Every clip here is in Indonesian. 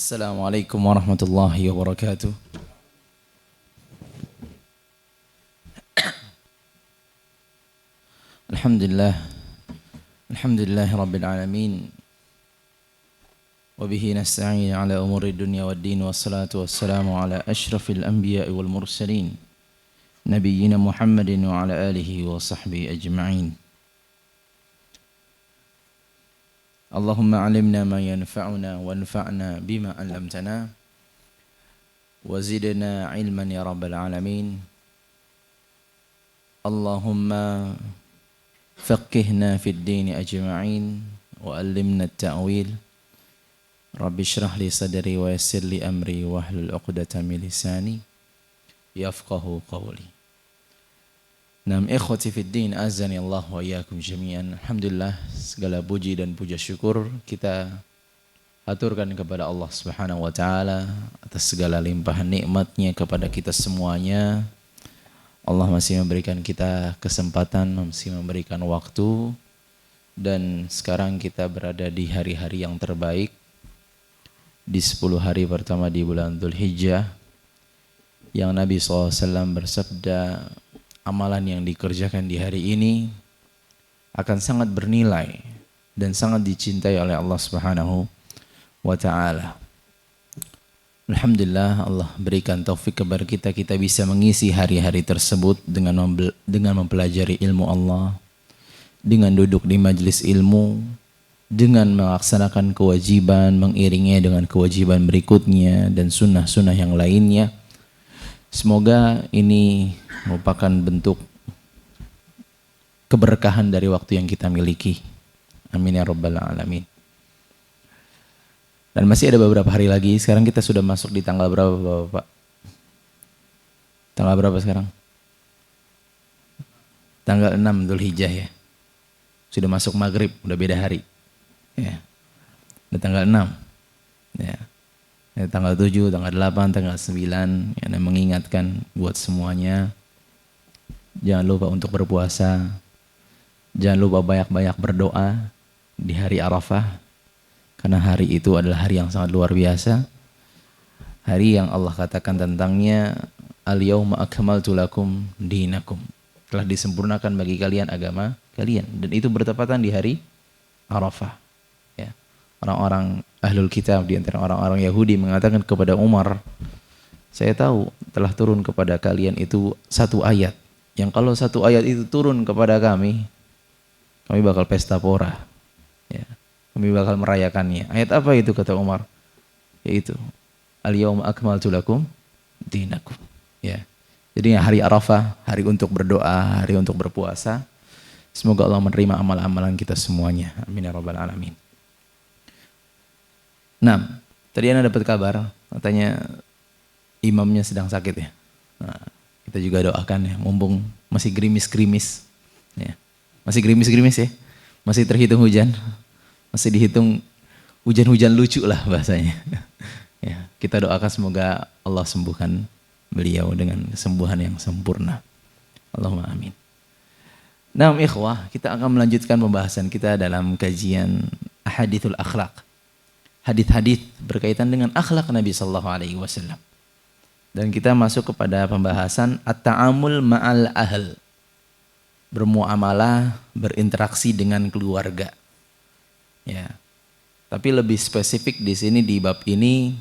Assalamualaikum warahmatullahi wabarakatuh. Alhamdulillah. Alhamdulillahi rabbil alamin. Wa bihi nasta'in ala umuri dunya waddin, wassalatu wassalamu ala ashrafil anbiya'i wal mursalin nabiyyina Muhammadin wa ala alihi wa sahbihi ajma'in. Allahumma alimna ma yanfa'una wanfa'na bima 'allamtana wa zidna ilman ya rabbal alamin. Allahumma faqihna fid din ajma'in wa 'allimna at-ta'wil. Rabbi shrah li sadri wa yassir li amri wahlul 'uqdatam min lisani yafqahu qawli. Nam ikhwati fid din, azani Allah wa iyyakum jami'an. Alhamdulillah, segala puji dan puja syukur kita aturkan kepada Allah Subhanahu wa taala atas segala limpahan nikmatnya kepada kita semuanya. Allah masih memberikan kita kesempatan, masih memberikan waktu, dan sekarang kita berada di hari-hari yang terbaik, di 10 hari pertama di bulan Dzulhijjah, yang Nabi SAW bersabda, amalan yang dikerjakan di hari ini akan sangat bernilai dan sangat dicintai oleh Allah Subhanahu wa taala. Alhamdulillah, Allah berikan taufik kepada kita bisa mengisi hari-hari tersebut dengan mempelajari ilmu Allah, dengan duduk di majelis ilmu, dengan melaksanakan kewajiban, mengiringnya dengan kewajiban berikutnya dan sunnah-sunnah yang lainnya. Semoga ini merupakan bentuk keberkahan dari waktu yang kita miliki. Amin ya rabbal alamin. Dan masih ada beberapa hari lagi. Sekarang kita sudah masuk di tanggal berapa Bapak? Tanggal berapa sekarang? Tanggal 6 Dzulhijjah ya. Sudah masuk maghrib, udah beda hari. Ya. Udah tanggal 6. Ya. Tanggal 7, tanggal 8, tanggal 9, yang mengingatkan buat semuanya, jangan lupa untuk berpuasa, jangan lupa banyak-banyak berdoa di hari Arafah, karena hari itu adalah hari yang sangat luar biasa, hari yang Allah katakan tentangnya, al-yawma akmaltu lakum dinakum, telah disempurnakan bagi kalian agama kalian, dan itu bertepatan di hari Arafah. Ya. Orang-orang Ahlul Kitab di antara orang-orang Yahudi mengatakan kepada Umar, saya tahu telah turun kepada kalian itu satu ayat, yang kalau satu ayat itu turun kepada kami bakal pesta pora, ya, kami bakal merayakannya. Ayat apa itu kata Umar? Yaitu al-yawma akmaltu lakum dinakum. Ya. Jadi hari Arafah, hari untuk berdoa, hari untuk berpuasa. Semoga Allah menerima amal-amalan kita semuanya. Amin ya rabbal alamin. Nah, tadi Anda dapat kabar, katanya imamnya sedang sakit ya. Nah, kita juga doakan ya, mumpung masih gerimis-gerimis. Ya. Masih gerimis-gerimis ya, masih terhitung hujan, masih dihitung hujan-hujan lucu lah bahasanya. Ya, kita doakan semoga Allah sembuhkan beliau dengan kesembuhan yang sempurna. Allahumma amin. Nah, ikhwah, kita akan melanjutkan pembahasan kita dalam kajian Ahadithul Akhlaq. Hadith-hadith berkaitan dengan akhlak Nabi sallallahu alaihi wasallam. Dan kita masuk kepada pembahasan at-ta'amul ma'al ahl. Bermuamalah, berinteraksi dengan keluarga. Ya. Tapi lebih spesifik di sini di bab ini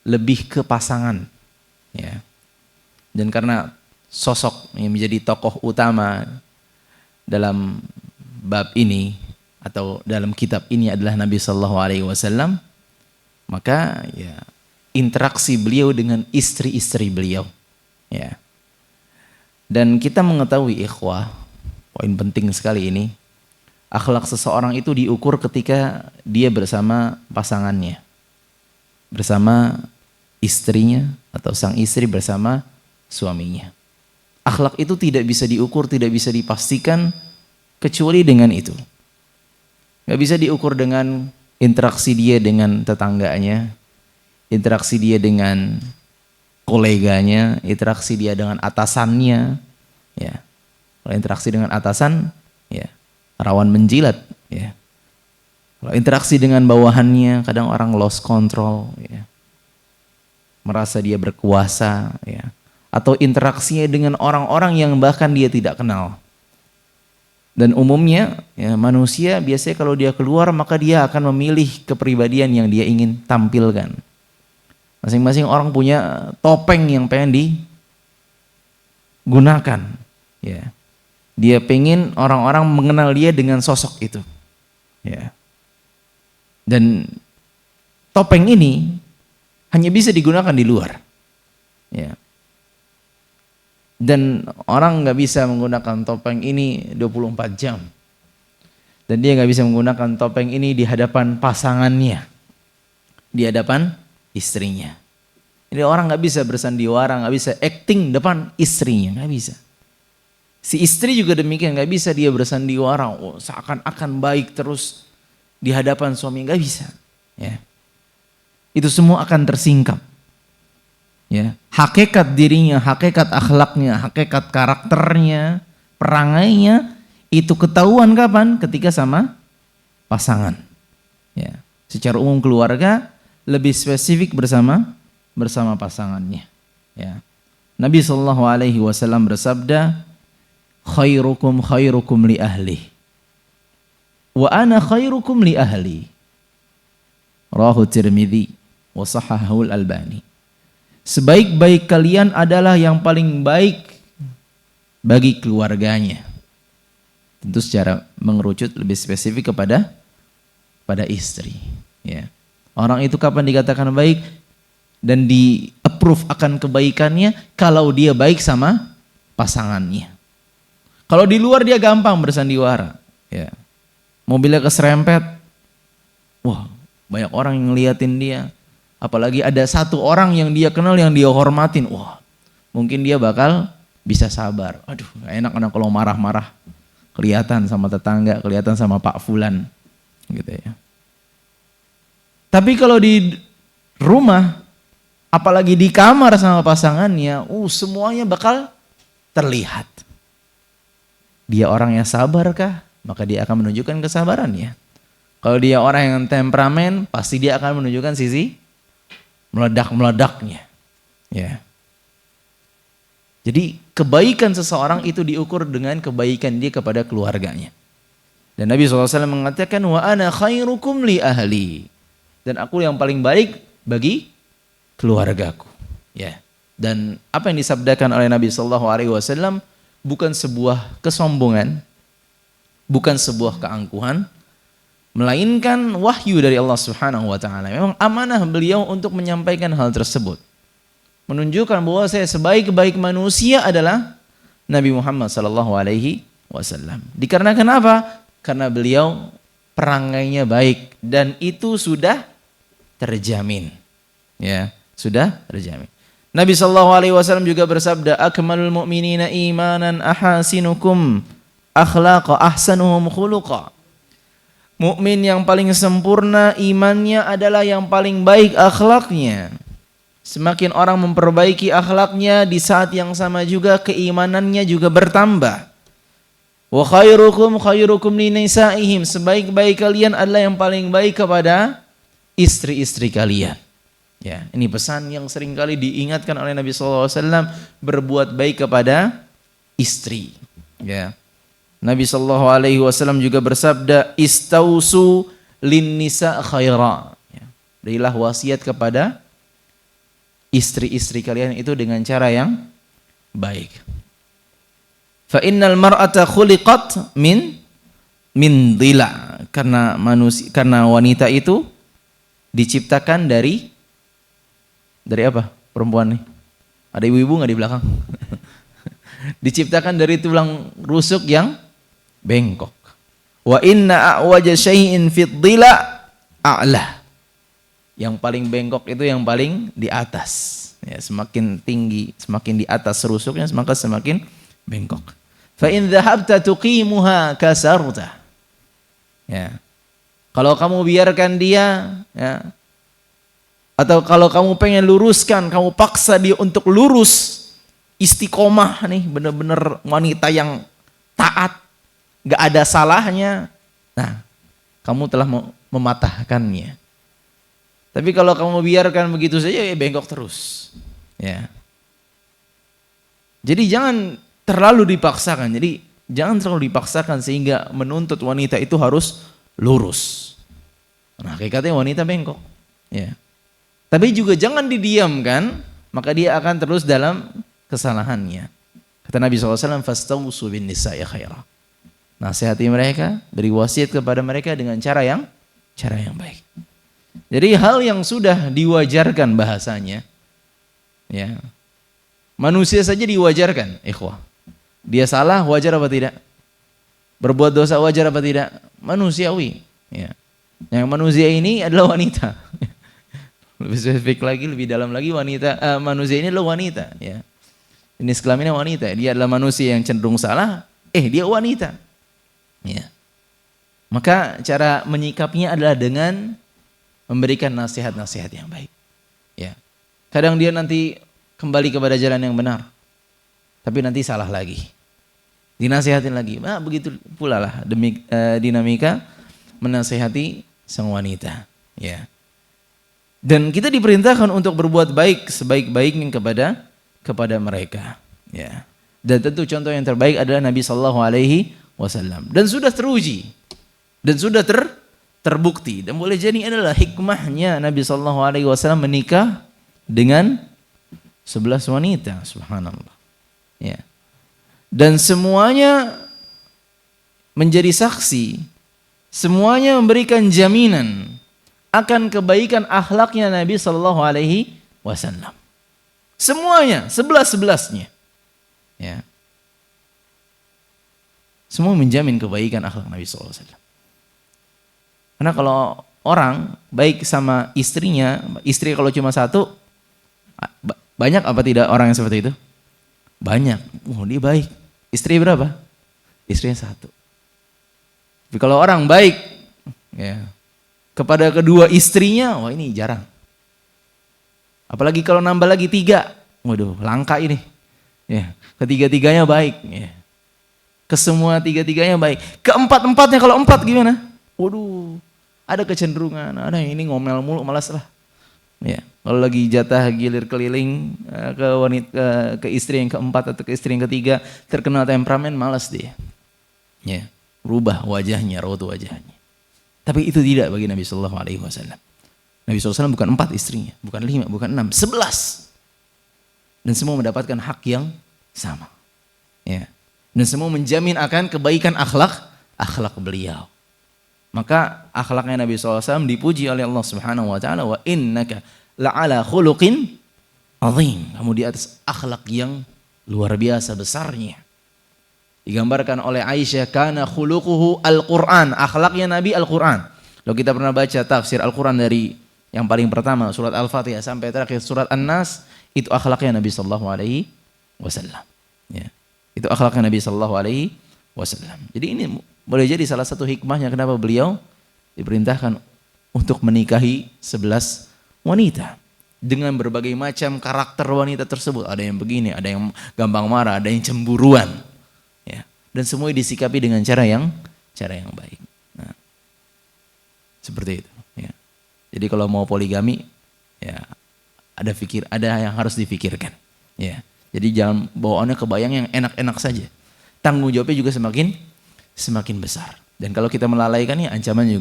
lebih ke pasangan. Ya. Dan karena sosok yang menjadi tokoh utama dalam bab ini atau dalam kitab ini adalah Nabi sallallahu alaihi wasallam, maka ya interaksi beliau dengan istri-istri beliau, ya. Dan kita mengetahui ikhwah, poin penting sekali ini, akhlak seseorang itu diukur ketika dia bersama pasangannya, bersama istrinya atau sang istri bersama suaminya. Akhlak itu tidak bisa diukur, tidak bisa dipastikan kecuali dengan itu. Gak bisa diukur dengan interaksi dia dengan tetangganya, interaksi dia dengan koleganya, interaksi dia dengan atasannya. Ya. Kalau interaksi dengan atasan, ya rawan menjilat. Ya. Kalau interaksi dengan bawahannya, kadang orang lost control. Ya. merasa dia berkuasa, ya, atau interaksinya dengan orang-orang yang bahkan dia tidak kenal. Dan umumnya ya, manusia biasanya kalau dia keluar maka dia akan memilih kepribadian yang dia ingin tampilkan. Masing-masing orang punya topeng yang pengen digunakan. Ya. Dia pengen orang-orang mengenal dia dengan sosok itu. Ya. Dan topeng ini hanya bisa digunakan di luar. Ya. Dan orang nggak bisa menggunakan topeng ini 24 jam. Dan dia nggak bisa menggunakan topeng ini di hadapan pasangannya. Di hadapan istrinya. Jadi orang nggak bisa bersandiwara, nggak bisa acting depan istrinya, nggak bisa. Si istri juga demikian, nggak bisa dia bersandiwara, seakan-akan baik terus di hadapan suami, nggak bisa. Ya. Itu semua akan tersingkap. Ya, hakikat dirinya, hakikat akhlaknya, hakikat karakternya, perangainya itu ketahuan kapan? Ketika sama pasangan. Ya, secara umum keluarga lebih spesifik bersama pasangannya. Ya. Nabi SAW bersabda, khairukum khairukum li ahli, wa ana khairukum li ahli. Rawahu Tirmidzi wa shahhahu Al-Albani. Sebaik-baik kalian adalah yang paling baik bagi keluarganya. Tentu secara mengerucut lebih spesifik kepada istri. Ya. Orang itu kapan dikatakan baik dan di-approve akan kebaikannya kalau dia baik sama pasangannya. Kalau di luar dia gampang bersandiwara. Ya. Mobilnya keserempet, wah banyak orang yang ngeliatin dia. Apalagi ada satu orang yang dia kenal, yang dia hormatin. Wah, mungkin dia bakal bisa sabar. Aduh, gak enak kalau marah-marah. Kelihatan sama tetangga, kelihatan sama Pak Fulan. Gitu ya. Tapi kalau di rumah, apalagi di kamar sama pasangannya, semuanya bakal terlihat. Dia orang yang sabar kah? Maka dia akan menunjukkan kesabarannya. Kalau dia orang yang temperamen, pasti dia akan menunjukkan sisi meledak-meledaknya. Ya. Jadi kebaikan seseorang itu diukur dengan kebaikan dia kepada keluarganya. Dan Nabi SAW mengatakan, wa ana khairukum li ahli. Dan aku yang paling baik bagi keluargaku. Ya. Dan apa yang disabdakan oleh Nabi SAW bukan sebuah kesombongan, bukan sebuah keangkuhan, melainkan wahyu dari Allah Subhanahu wa taala. Memang amanah beliau untuk menyampaikan hal tersebut. Menunjukkan bahwa saya sebaik-baik manusia adalah Nabi Muhammad sallallahu alaihi wasallam. Dikarenakan apa? Karena beliau perangainya baik dan itu sudah terjamin. Ya, sudah terjamin. Nabi sallallahu alaihi wasallam juga bersabda, akmalul mu'minina imanan ahasinukum akhlaqa ahsanuhum khuluqa. Mukmin yang paling sempurna imannya adalah yang paling baik akhlaknya. Semakin orang memperbaiki akhlaknya, di saat yang sama juga keimanannya juga bertambah. Wa khairukum khairukum li nisaihim. Sebaik-baik kalian adalah yang paling baik kepada istri-istri kalian. Ya, ini pesan yang sering kali diingatkan oleh Nabi SAW, berbuat baik kepada istri. Ya. Nabi SAW juga bersabda, istausu lin nisa khaira. Berilah wasiat kepada istri-istri kalian itu dengan cara yang baik. Fa innal mar'ata khuliqat min dhila. Karena wanita itu diciptakan dari apa? Perempuan nih. Ada ibu-ibu nggak di belakang? Diciptakan dari tulang rusuk yang bengkok. Wa inna a'waja syai'in fid dhila a'la. Yang paling bengkok itu yang paling di atas. Ya, semakin tinggi, semakin di atas rusuknya, maka semakin bengkok. Fa in dhahabta tuqimuha kasarta. Ya. Kalau kamu biarkan dia, ya, atau kalau kamu pengen luruskan, kamu paksa dia untuk lurus, istiqomah nih, benar-benar wanita yang taat, gak ada salahnya. Nah, kamu telah mematahkannya. Tapi kalau kamu biarkan begitu saja, ya bengkok terus. Ya. Jadi jangan terlalu dipaksakan. Jadi jangan terlalu dipaksakan sehingga menuntut wanita itu harus lurus. Nah, hakikatnya wanita bengkok. Ya. Tapi juga jangan didiamkan, maka dia akan terus dalam kesalahannya. Kata Nabi SAW, "Fastawsu bin nisa'i khaira." Nasihati mereka, beri wasiat kepada mereka dengan cara yang baik. Jadi hal yang sudah diwajarkan bahasanya, ya. Manusia saja diwajarkan, ikhwah. Dia salah wajar apa tidak? Berbuat dosa wajar apa tidak? Manusiawi, ya. Yang manusia ini adalah wanita. Lebih spesifik lagi, lebih dalam lagi, wanita, manusia ini adalah wanita, ya. Jenis kelaminnya wanita, dia adalah manusia yang cenderung salah, dia wanita. Ya. Maka cara menyikapnya adalah dengan memberikan nasihat-nasihat yang baik. Ya. Kadang dia nanti kembali kepada jalan yang benar, tapi nanti salah lagi. Dinasihatin lagi. Nah, begitu pula lah dinamika menasihati sang wanita. Ya. Dan kita diperintahkan untuk berbuat baik sebaik-baiknya kepada mereka. Ya. Dan tentu contoh yang terbaik adalah Nabi Sallallahu Alaihi Wasallam. Dan sudah teruji dan sudah terbukti, dan boleh jadi adalah hikmahnya Nabi Sallallahu Alaihi Wasallam menikah dengan 11 wanita, subhanallah. Ya. Dan semuanya menjadi saksi, semuanya memberikan jaminan akan kebaikan akhlaknya Nabi Sallallahu Alaihi Wasallam. Semuanya, 11-11-nya. Ya. Semua menjamin kebaikan akhlak Nabi Sallallahu Alaihi Wasallam. Karena kalau orang baik sama istrinya, istri kalau cuma satu, banyak apa tidak orang yang seperti itu? Banyak. Dia baik. Istri berapa? Istrinya satu. Tapi kalau orang baik, ya, kepada kedua istrinya, wah ini jarang. Apalagi kalau nambah lagi 3, waduh langka ini. Ya, ketiga-tiganya baik. Ya. Kesemua tiga-tiganya baik. Keempat-empatnya kalau 4 gimana? Waduh, ada kecenderungan, ada yang ini ngomel mulu, malas lah. Ya, kalau lagi jatah gilir keliling ke wanita, ke istri yang keempat atau ke istri yang ketiga, terkenal temperamen, malas dia. Ya, berubah wajahnya, raut wajahnya. Tapi itu tidak bagi Nabi Sallallahu Alaihi Wasallam. Nabi SAW bukan 4 istrinya, bukan 5, bukan 6, 11. Dan semua mendapatkan hak yang sama. Ya. Dan semua menjamin akan kebaikan akhlak beliau. Maka akhlaknya Nabi SAW dipuji oleh Allah Subhanahu Wa Taala. Wa innaka la'ala khuluqin azim. Kamu di atas akhlak yang luar biasa besarnya. Digambarkan oleh Aisyah, kana khuluquhu Al-Quran. Akhlaknya Nabi Al-Quran. Kalau kita pernah baca tafsir Al-Quran dari yang paling pertama surat Al-Fatihah sampai terakhir surat An-Nas, itu akhlaknya Nabi Sallallahu Alaihi Wasallam. Ya. Itu akhlaknya Nabi Sallallahu Alaihi Wasallam. Jadi ini boleh jadi salah satu hikmahnya kenapa beliau diperintahkan untuk menikahi 11 wanita dengan berbagai macam karakter wanita tersebut. Ada yang begini, ada yang gampang marah, ada yang cemburuan. Ya. Dan semua disikapi dengan cara yang baik. Nah, seperti itu. Ya. Jadi kalau mau poligami, ya ada yang harus difikirkan. Ya. Jadi jangan bawaannya kebayang yang enak-enak saja. Tanggung jawabnya juga semakin besar. Dan kalau kita melalaikannya, ancamannya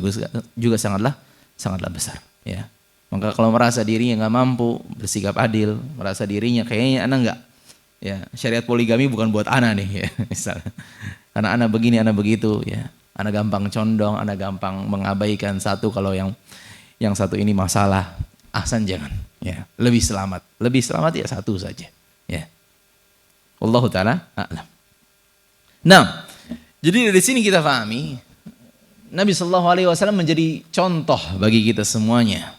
juga sangatlah besar. Ya. Maka kalau merasa dirinya nggak mampu bersikap adil, merasa dirinya kayaknya anak nggak, ya syariat poligami bukan buat anak nih, ya, misalnya. Karena anak begini, anak begitu, ya. Anak gampang condong, anak gampang mengabaikan satu kalau yang satu ini masalah. Ahsan jangan, ya. Lebih selamat ya satu saja, ya. Wallahu taala a'lam. Nah, jadi dari sini kita pahami Nabi Sallallahu Alaihi Wasallam menjadi contoh bagi kita semuanya,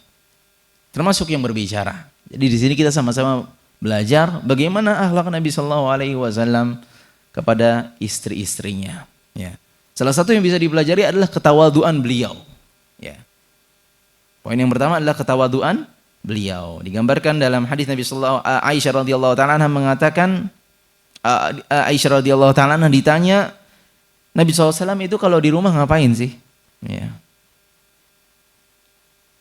termasuk yang berbicara. Jadi di sini kita sama-sama belajar bagaimana akhlak Nabi Sallallahu Alaihi Wasallam kepada istri-istrinya. Ya. Salah satu yang bisa dipelajari adalah ketawaduan beliau. Ya. Poin yang pertama adalah ketawaduan beliau. Digambarkan dalam hadis Nabi Sallallahu Aisyah radhiyallahu taala anha mengatakan, Aisyah radhiyallahu taala anha ditanya, Nabi SAW itu kalau di rumah ngapain sih? Ya.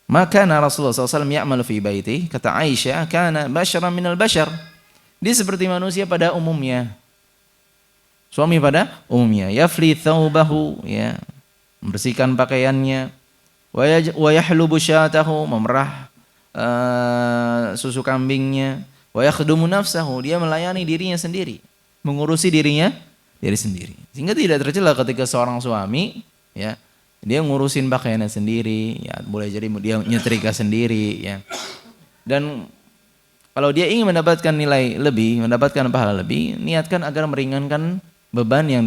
Maka Rasulullah SAW ya'malu fi baiti, kata Aisyah, kana basyaran minal basyar. Dia seperti manusia pada umumnya. Suami pada umumnya. Yafli thawbahu, ya, membersihkan pakaiannya. Wa yahlubu syatahu, memerah susu kambingnya. Wa yakhdumu nafsahu, dia melayani dirinya sendiri, mengurusi diri sendiri. Sehingga tidak tercela ketika seorang suami, ya, dia ngurusin pakaiannya sendiri, ya, boleh jadi dia nyetrika sendiri, ya. Dan kalau dia ingin mendapatkan nilai lebih, mendapatkan pahala lebih, niatkan agar meringankan beban yang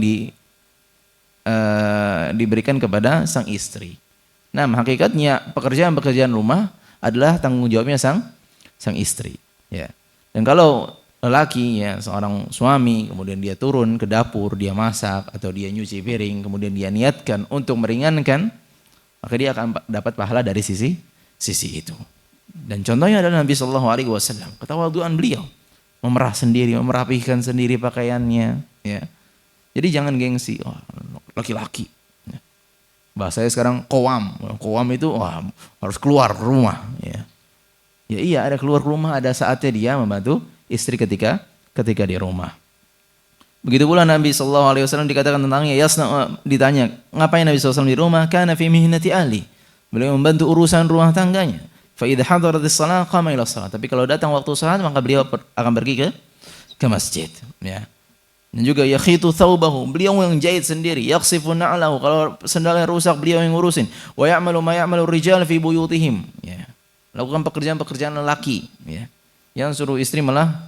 diberikan kepada sang istri. Nah, hakikatnya pekerjaan-pekerjaan rumah adalah tanggung jawabnya sang istri, ya. Dan kalau lelaki, ya, seorang suami, kemudian dia turun ke dapur, dia masak atau dia nyuci piring, kemudian dia niatkan untuk meringankan, maka dia akan dapat pahala dari sisi itu. Dan contohnya adalah Nabi Shallallahu Alaihi Wasallam, ketawaduan beliau, memerah sendiri, merapihkan sendiri pakaiannya, ya. Jadi jangan gengsi, oh, laki-laki. Bahasanya sekarang kowam itu, wah, harus keluar rumah, ya. Ya iya, ada keluar rumah, ada saatnya dia membantu istri ketika di rumah. Begitu pula Nabi SAW dikatakan tentangnya, ditanya, ngapain Nabi SAW di rumah? Kana fi mihnati ahli. Beliau membantu urusan rumah tangganya. Fa idza hadaratis shalah qama ila shalah. Tapi kalau datang waktu salat, maka beliau akan pergi ke masjid, ya. Dan juga yakhitu thawbahu, beliau yang jahit sendiri. Yaksifu na'lahu, kalau sendalnya rusak beliau yang ngurusin. Wa ya'malu ma ya'malu rijal fi buyutihim, ya. Lakukan pekerjaan-pekerjaan lelaki, ya. Yang suruh istri malah,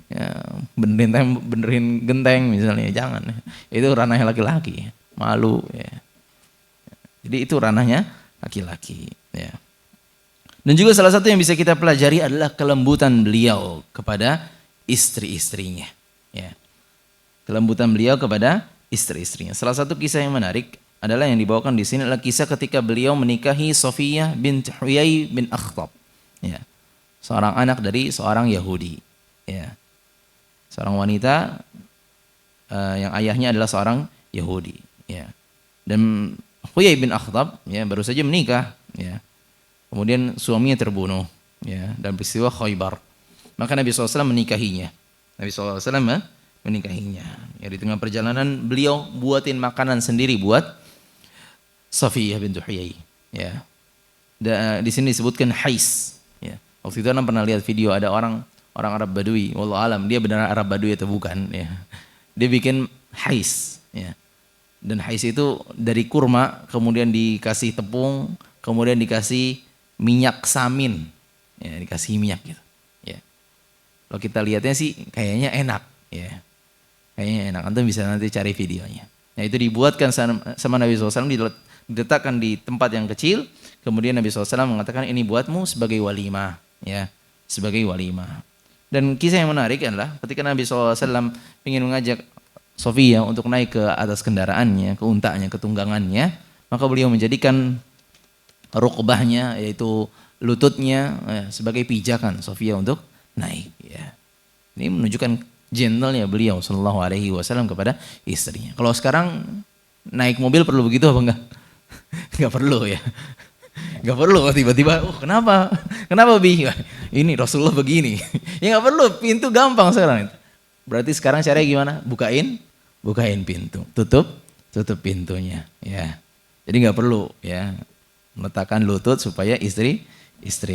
ya, benerin genteng misalnya, jangan. Itu ranahnya laki-laki, malu, ya. Jadi itu ranahnya laki-laki, ya. Dan juga salah satu yang bisa kita pelajari adalah kelembutan beliau kepada istri-istrinya, ya. Kelembutan beliau kepada istri-istrinya. Salah satu kisah yang menarik adalah yang dibawakan di sini adalah kisah ketika beliau menikahi Safiyah bint Huyai bin Akhtab, ya. Seorang anak dari seorang Yahudi, ya. Seorang wanita yang ayahnya adalah seorang Yahudi, ya. Dan Huyai bin Akhtab, ya, baru saja menikah, ya. Kemudian suaminya terbunuh, ya, dalam peristiwa Khaybar. Maka Nabi SAW menikahinya. Nabi SAW menikahinya. Ya, di tengah perjalanan beliau buatin makanan sendiri buat Safiyah bintu Huyai, ya. Di sini disebutkan hais, ya. Waktu itu Anda pernah lihat video ada orang Arab Badui, wallahu alam dia benar Arab Badui atau bukan, ya. Dia bikin hais, ya. Dan hais itu dari kurma, kemudian dikasih tepung, kemudian dikasih minyak samin, ya, dikasih minyak gitu, ya. Kalau kita lihatnya sih kayaknya enak, ya. Kayaknya enak, Anda bisa nanti cari videonya. Nah, itu dibuatkan sama Nabi SAW, diletakkan di tempat yang kecil. Kemudian Nabi SAW mengatakan ini buatmu sebagai walimah, ya, sebagai walimah. Dan kisah yang menarik adalah ketika Nabi SAW ingin mengajak Sofia untuk naik ke atas kendaraannya, ke untanya, ke tunggangannya, maka beliau menjadikan rukbahnya, yaitu lututnya, ya, sebagai pijakan Sofia untuk naik, ya. Ini menunjukkan gentlenya beliau Shallallahu Alaihi Wasallam kepada istrinya. Kalau sekarang naik mobil perlu begitu apa enggak? Enggak perlu, ya. Enggak perlu tiba-tiba, kenapa Bi? Ini Rasulullah begini. Ya enggak perlu, pintu gampang sekarang. Berarti sekarang caranya gimana? Bukain pintu, tutup pintunya, ya. Jadi enggak perlu, ya, meletakkan lutut supaya istri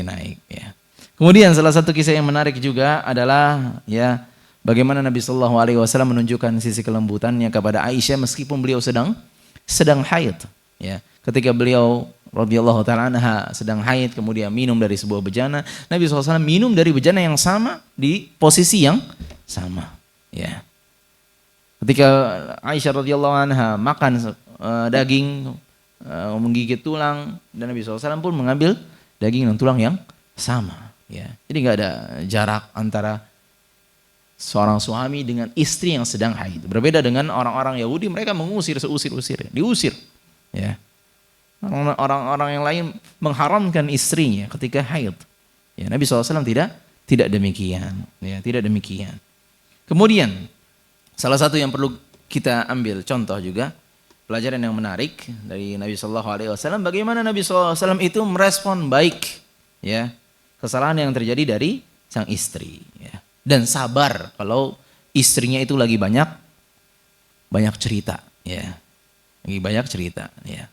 naik, ya. Kemudian salah satu kisah yang menarik juga adalah, ya, bagaimana Nabi Shallallahu Alaihi Wasallam menunjukkan sisi kelembutannya kepada Aisyah meskipun beliau sedang haid, ya. Ketika beliau radhiyallahu taala anha sedang haid, kemudian minum dari sebuah bejana, Nabi SAW minum dari bejana yang sama di posisi yang sama, ya. Ketika Aisyah radhiyallahu anha makan daging, menggigit tulang, dan Nabi SAW pun mengambil daging dan tulang yang sama, ya. Jadi nggak ada jarak antara seorang suami dengan istri yang sedang haid. Berbeda dengan orang-orang Yahudi, mereka mengusir, diusir, ya. Orang-orang yang lain mengharamkan istrinya ketika haid, ya. Nabi SAW tidak demikian, ya, tidak demikian. Kemudian salah satu yang perlu kita ambil contoh juga pelajaran yang menarik dari Nabi Shallallahu Alaihi Wasallam. Bagaimana Nabi Shallallahu Alaihi Wasallam itu merespon baik, ya, kesalahan yang terjadi dari sang istri, ya, dan sabar kalau istrinya itu lagi banyak cerita, ya, lagi banyak cerita, ya.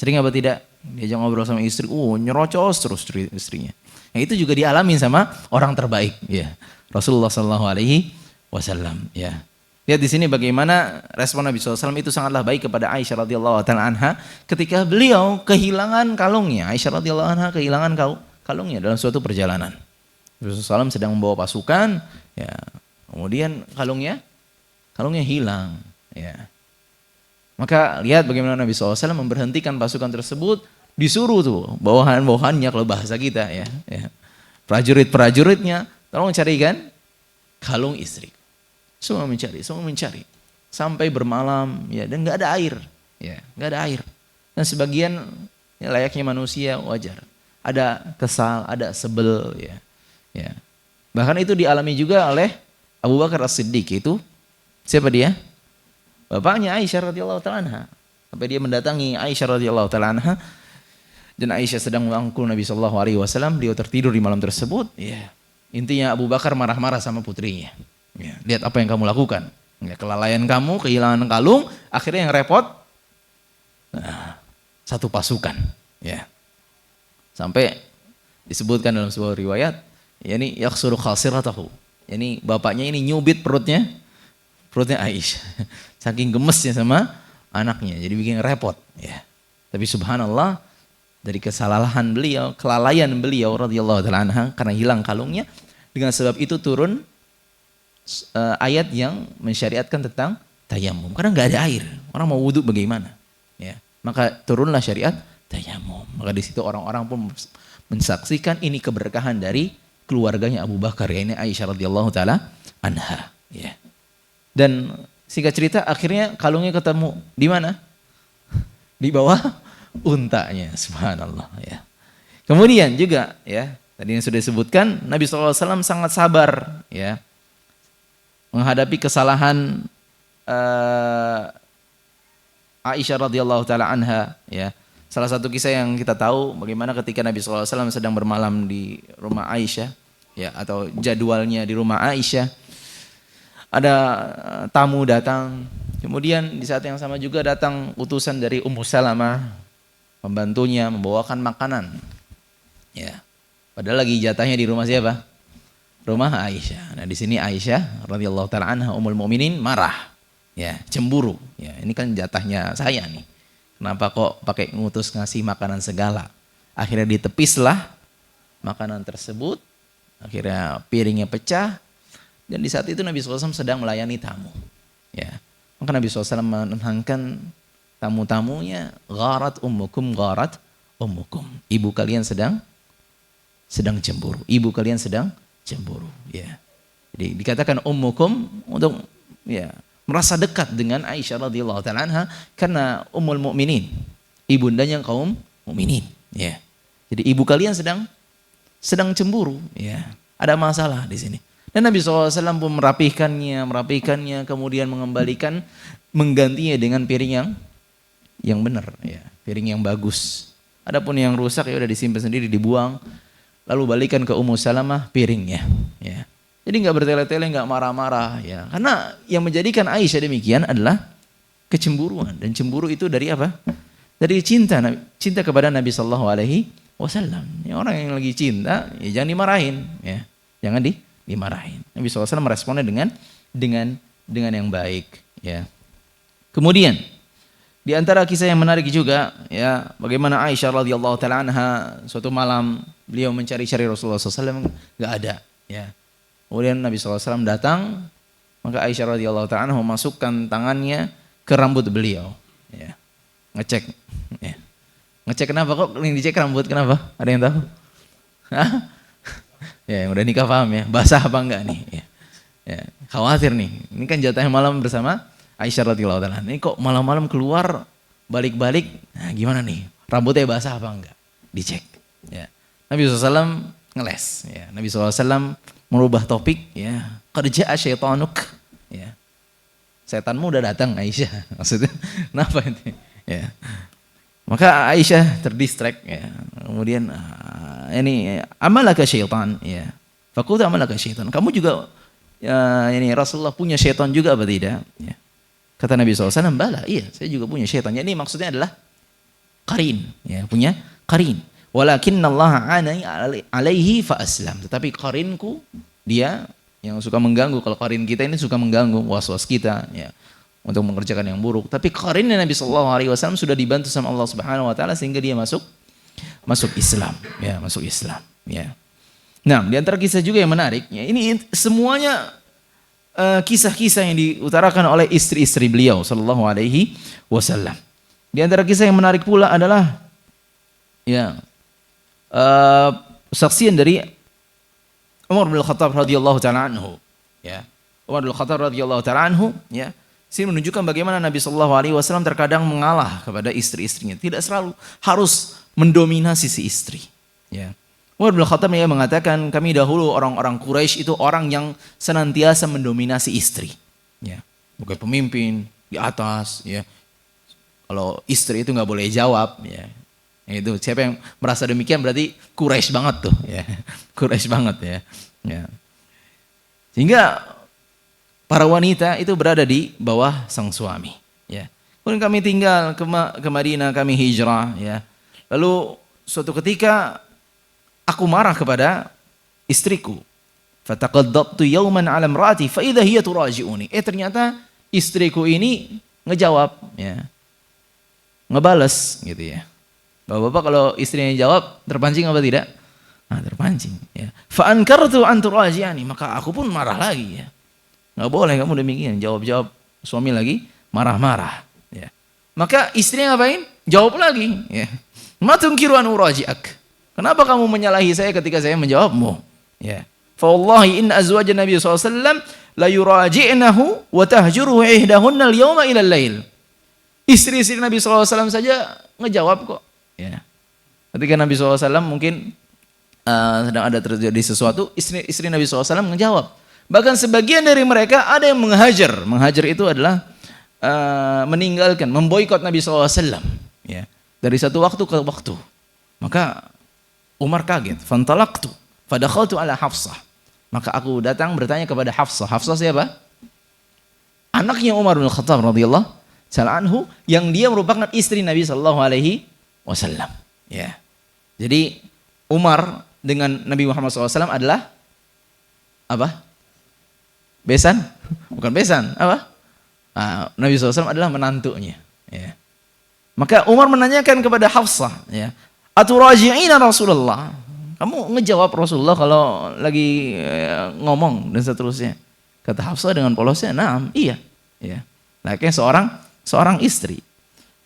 Sering apa tidak diajak ngobrol sama istri, nyerocos terus istrinya. Nah, itu juga dialami sama orang terbaik, ya, Rasulullah Shallallahu Alaihi Wasallam, ya. Lihat di sini bagaimana respon Nabi SAW itu sangatlah baik kepada Aisyah radhiyallahu taala anha ketika beliau kehilangan kalungnya. Aisyah radhiyallahu anha kehilangan kalungnya dalam suatu perjalanan. Nabi SAW sedang membawa pasukan, ya, kemudian kalungnya hilang, ya. Maka lihat bagaimana Nabi SAW memberhentikan pasukan tersebut, disuruh tuh bawahan-bawahannya kalau bahasa kita, ya, prajurit-prajuritnya, tolong carikan kalung istri. Semua mencari sampai bermalam, ya, dan nggak ada air, ya, nggak ada air. Dan sebagian, ya, layaknya manusia wajar, ada kesal, ada sebel, ya, ya. Bahkan itu dialami juga oleh Abu Bakar As-Siddiq. Itu siapa dia? Bapaknya Aisyah radhiyallahu taala anha. Sampai dia mendatangi Aisyah radhiyallahu taala anha, dan Aisyah sedang merangkul Nabi sallallahu alaihi wasallam. Beliau tertidur di malam tersebut, ya. Intinya Abu Bakar marah-marah sama putrinya. Ya, lihat apa yang kamu lakukan. Ya, kelalaian kamu, kehilangan kalung, akhirnya yang repot satu pasukan. Ya. Sampai disebutkan dalam sebuah riwayat, yani yaksuru khasiratahu. Yani bapaknya ini nyubit perutnya Aisyah. Saking gemesnya sama anaknya, jadi bikin repot. Ya. Tapi subhanallah, dari kesalahan beliau, kelalaian beliau radhiyallahu taala anha karena hilang kalungnya, dengan sebab itu turun ayat yang mensyariatkan tentang tayamum, karena nggak ada air, orang mau wudhu bagaimana, ya, maka turunlah syariat tayamum. Maka di situ orang-orang pun mensaksikan ini keberkahan dari keluarganya Abu Bakar, ya, ini Aisyah radhiyallahu taala anha, ya. Dan singkat cerita akhirnya kalungnya ketemu di mana? Di bawah untanya, subhanallah, ya. Kemudian juga, ya, tadi yang sudah disebutkan, Nabi SAW sangat sabar, ya, menghadapi kesalahan Aisyah radhiyallahu taala anha, ya. Salah satu kisah yang kita tahu bagaimana ketika Nabi SAW sedang bermalam di rumah Aisyah, ya, atau jadwalnya di rumah Aisyah, ada tamu datang. Kemudian di saat yang sama juga datang utusan dari Ummu Salamah, pembantunya, membawakan makanan, ya. Padahal lagi jatahnya di rumah siapa? Rumah Aisyah. Nah, di sini Aisyah radhiyallahu taala anha ummul mukminin marah, ya, cemburu, ya, ini kan jatahnya saya nih, kenapa kok pakai ngutus ngasih makanan segala. Akhirnya ditepislah makanan tersebut, akhirnya piringnya pecah, dan di saat itu Nabi SAW sedang melayani tamu, ya. Maka Nabi SAW menenangkan tamu-tamunya, gharat ummukum, ibu kalian sedang cemburu, ibu kalian sedang cemburu, ya. Jadi dikatakan ummukum untuk, ya, merasa dekat dengan Aisyah radhiyallahu taala anha karena ummul mukminin, ibundanya kaum mukminin, ya. Jadi ibu kalian sedang cemburu, ya. Ada masalah di sini. Dan Nabi SAW pun merapikannya, kemudian menggantinya dengan piring yang benar, ya, piring yang bagus. Adapun yang rusak ya udah disimpan sendiri, dibuang. Lalu balikan ke Ummu Salamah piringnya, ya. Jadi nggak bertele-tele, nggak marah-marah, ya. Karena yang menjadikan Aisyah demikian adalah kecemburuan, dan cemburu itu dari apa? Dari cinta kepada Nabi Sallallahu Alaihi Wasallam. Ya, orang yang lagi cinta, ya jangan dimarahin, ya. Jangan dimarahin. Nabi SAW meresponnya dengan yang baik, ya. Kemudian di antara kisah yang menarik juga, ya, bagaimana Aisyah radhiyallahu taala anha suatu malam beliau mencari-cari Rasulullah SAW, nggak ada, ya. Kemudian Nabi SAW datang, maka Aisyah radhiyallahu taala anha memasukkan tangannya ke rambut beliau, ya. Ngecek, ya. Ngecek kenapa kok ini dicek rambut, kenapa? Ada yang tahu? Hah? Ya, yang udah nikah paham, ya, basah apa enggak nih, ya. Ya, khawatir nih, ini kan jatahnya malam bersama Aisyah radhiyallahu taala. Ini kok malam-malam keluar balik-balik, nah gimana nih? Rambutnya basah apa enggak? Dicek, ya. Nabi SAW ngeles, ya. Nabi SAW merubah topik, ya. Qad jaa syaitanuk, ya. setanmu udah datang Aisyah. Maksudnya kenapa itu? Ya. Maka Aisyah terdistract ya. Kemudian ini amalaka syaitan ya. Faqultu amalaka syaitan. Kamu juga ini Rasulullah punya syaitan juga apa tidak? Ya. Kata Nabi SAW, bala, iya, saya juga punya syaitan. Jadi maksudnya adalah qarin, ya, punya qarin. Walakinna Allah alaihi fa aslam. Tetapi qarinku dia yang suka mengganggu. Kalau qarin kita ini suka mengganggu was-was kita, ya, untuk mengerjakan yang buruk. Tapi qarinnya Nabi SAW sudah dibantu sama Allah Subhanahu Wa Taala sehingga dia masuk Islam, ya, masuk Islam, ya. Nah, di antara kisah juga yang menarik, ya, ini semuanya kisah-kisah yang diutarakan oleh istri-istri beliau sallallahu alaihi wasallam. Di antara kisah yang menarik pula adalah ya saksian dari Umar bin Khattab radhiyallahu taala anhu, ya. Umar bin Khattab radhiyallahu taala anhu, ya. Ini menunjukkan bagaimana Nabi sallallahu alaihi wasallam terkadang mengalah kepada istri-istrinya, tidak selalu harus mendominasi si istri, ya. Umar bin Khattab yang mengatakan kami dahulu orang-orang Quraisy itu orang yang senantiasa mendominasi istri, ya, bukan pemimpin di atas, ya. Kalau istri itu nggak boleh jawab, ya. Itu siapa yang merasa demikian berarti Quraisy banget tuh, ya. Quraisy banget, ya. Ya. Sehingga para wanita itu berada di bawah sang suami, ya. Kemudian kami tinggal ke Madinah, kami hijrah, ya. Lalu suatu ketika aku marah kepada istriku. Fataqaddabtu yawman 'ala imraati fa idza hiya turaji'uni. Ternyata istriku ini ngejawab, ya. Ngebales gitu, ya. Bapak-bapak kalau istrinya jawab terpancing apa tidak? Nah, terpancing, ya. Fa ankartu an turaji'ani, maka aku pun marah lagi, ya. Enggak boleh kamu demikian, jawab-jawab suami lagi marah-marah, ya. Maka istrinya ngapain? Jawab lagi, ya. Ma tunkiru an uraji'ak. Kenapa kamu menyalahi saya ketika saya menjawabmu? Ya. Fa wallahi in azwajan Nabi SAW la yuraji'nahu wa tahjuruhu ihdahunna al-yawma ila al-lail. Istri-istri Nabi SAW saja ngejawab kok. Ya. Ketika Nabi SAW mungkin sedang ada terjadi sesuatu, istri Nabi SAW ngejawab. Bahkan sebagian dari mereka ada yang menghajar. Menghajar itu adalah meninggalkan, memboikot Nabi SAW. Ya. Dari satu waktu ke waktu. Maka Umar kaget, fantalaqtu fadakhaltu ala Hafsah. Maka aku datang bertanya kepada Hafsah. Hafsah siapa? Anaknya Umar bin Khattab radhiyallahu ta'ala anhu yang dia merupakan istri Nabi sallallahu alaihi wasallam. Ya. Jadi Umar dengan Nabi Muhammad SAW adalah apa? Besan? Bukan besan, apa? Nabi SAW adalah menantunya. Ya. Maka Umar menanyakan kepada Hafsah, ya. Aturaji'ina Rasulullah. Kamu ngejawab Rasulullah kalau lagi ngomong dan seterusnya. Kata Hafsah dengan polosnya, "Na'am, iya." Ya. Layaknya seorang istri.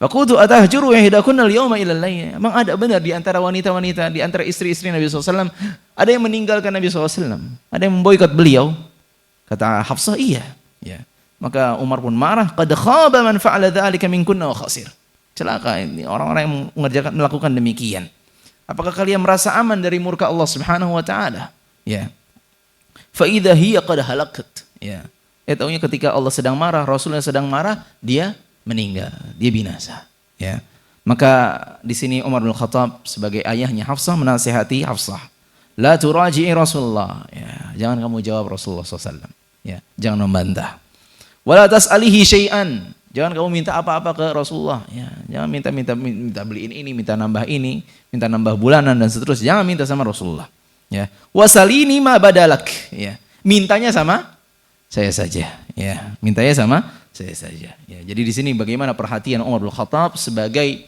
Faqultu atahjuru ihdakunna al-yawma ila al-layl. Emang ada benar di antara wanita-wanita, di antara istri-istri Nabi SAW, ada yang meninggalkan Nabi SAW, ada yang memboikot beliau? Kata Hafsah, iya. Ya. Maka Umar pun marah, qad khaba man fa'ala dzalika minkunna wa khasir. Celaka ini orang-orang yang melakukan demikian. Apakah kalian merasa aman dari murka Allah Subhanahu wa taala? Ya. Fa idza hiya qad halakat. Ya. Tahunya ketika Allah sedang marah, Rasulnya sedang marah, dia meninggal, dia binasa. Ya. Maka di sini Umar bin Khattab sebagai ayahnya Hafsah menasihati Hafsah. La turaji'i Rasulullah. Ya, jangan kamu jawab Rasulullah SAW. Ya, jangan membantah. Wala tas'alihi syai'an. Jangan kamu minta apa-apa ke Rasulullah, ya. Jangan minta beliin ini, minta nambah bulanan dan seterusnya. Jangan minta sama Rasulullah, ya. Wasalini ma badalak, ya. Mintanya sama saya saja, ya. Mintanya sama saya saja, ya. Jadi di sini bagaimana perhatian Umar bin Khattab sebagai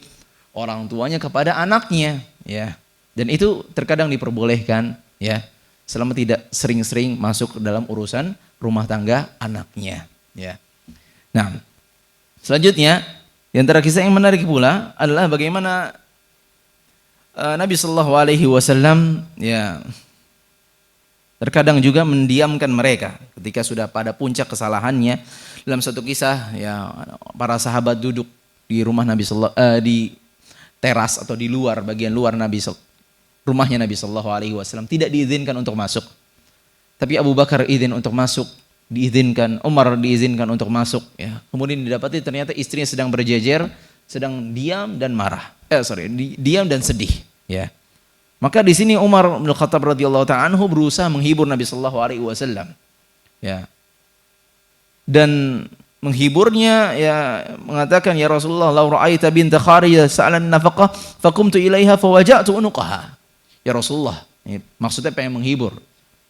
orang tuanya kepada anaknya, ya. Dan itu terkadang diperbolehkan, ya, selama tidak sering-sering masuk dalam urusan rumah tangga anaknya, ya. Nah, selanjutnya, di antara kisah yang menarik pula adalah bagaimana Nabi Shallallahu Alaihi Wasallam, ya, terkadang juga mendiamkan mereka ketika sudah pada puncak kesalahannya. Dalam satu kisah, ya, para sahabat duduk di rumah Nabi di teras atau di luar bagian luar rumahnya Nabi Shallallahu Alaihi Wasallam, tidak diizinkan untuk masuk. Tapi Abu Bakar izin untuk masuk diizinkan, Umar diizinkan untuk masuk. Ya. Kemudian didapati ternyata istrinya sedang berjejer, sedang diam dan marah. Diam dan sedih. Ya. Maka di sini Umar bin Khattab radhiyallahu ta'ala anhu berusaha menghibur Nabi sallallahu alaihi wasallam. Ya. Dan menghiburnya ya mengatakan, ya Rasulullah, law ra'aita binta Kharijah sa'alan nafaqah faqumtu ilaiha fawaja'tu unuqaha. Ya Rasulullah, maksudnya pengen menghibur.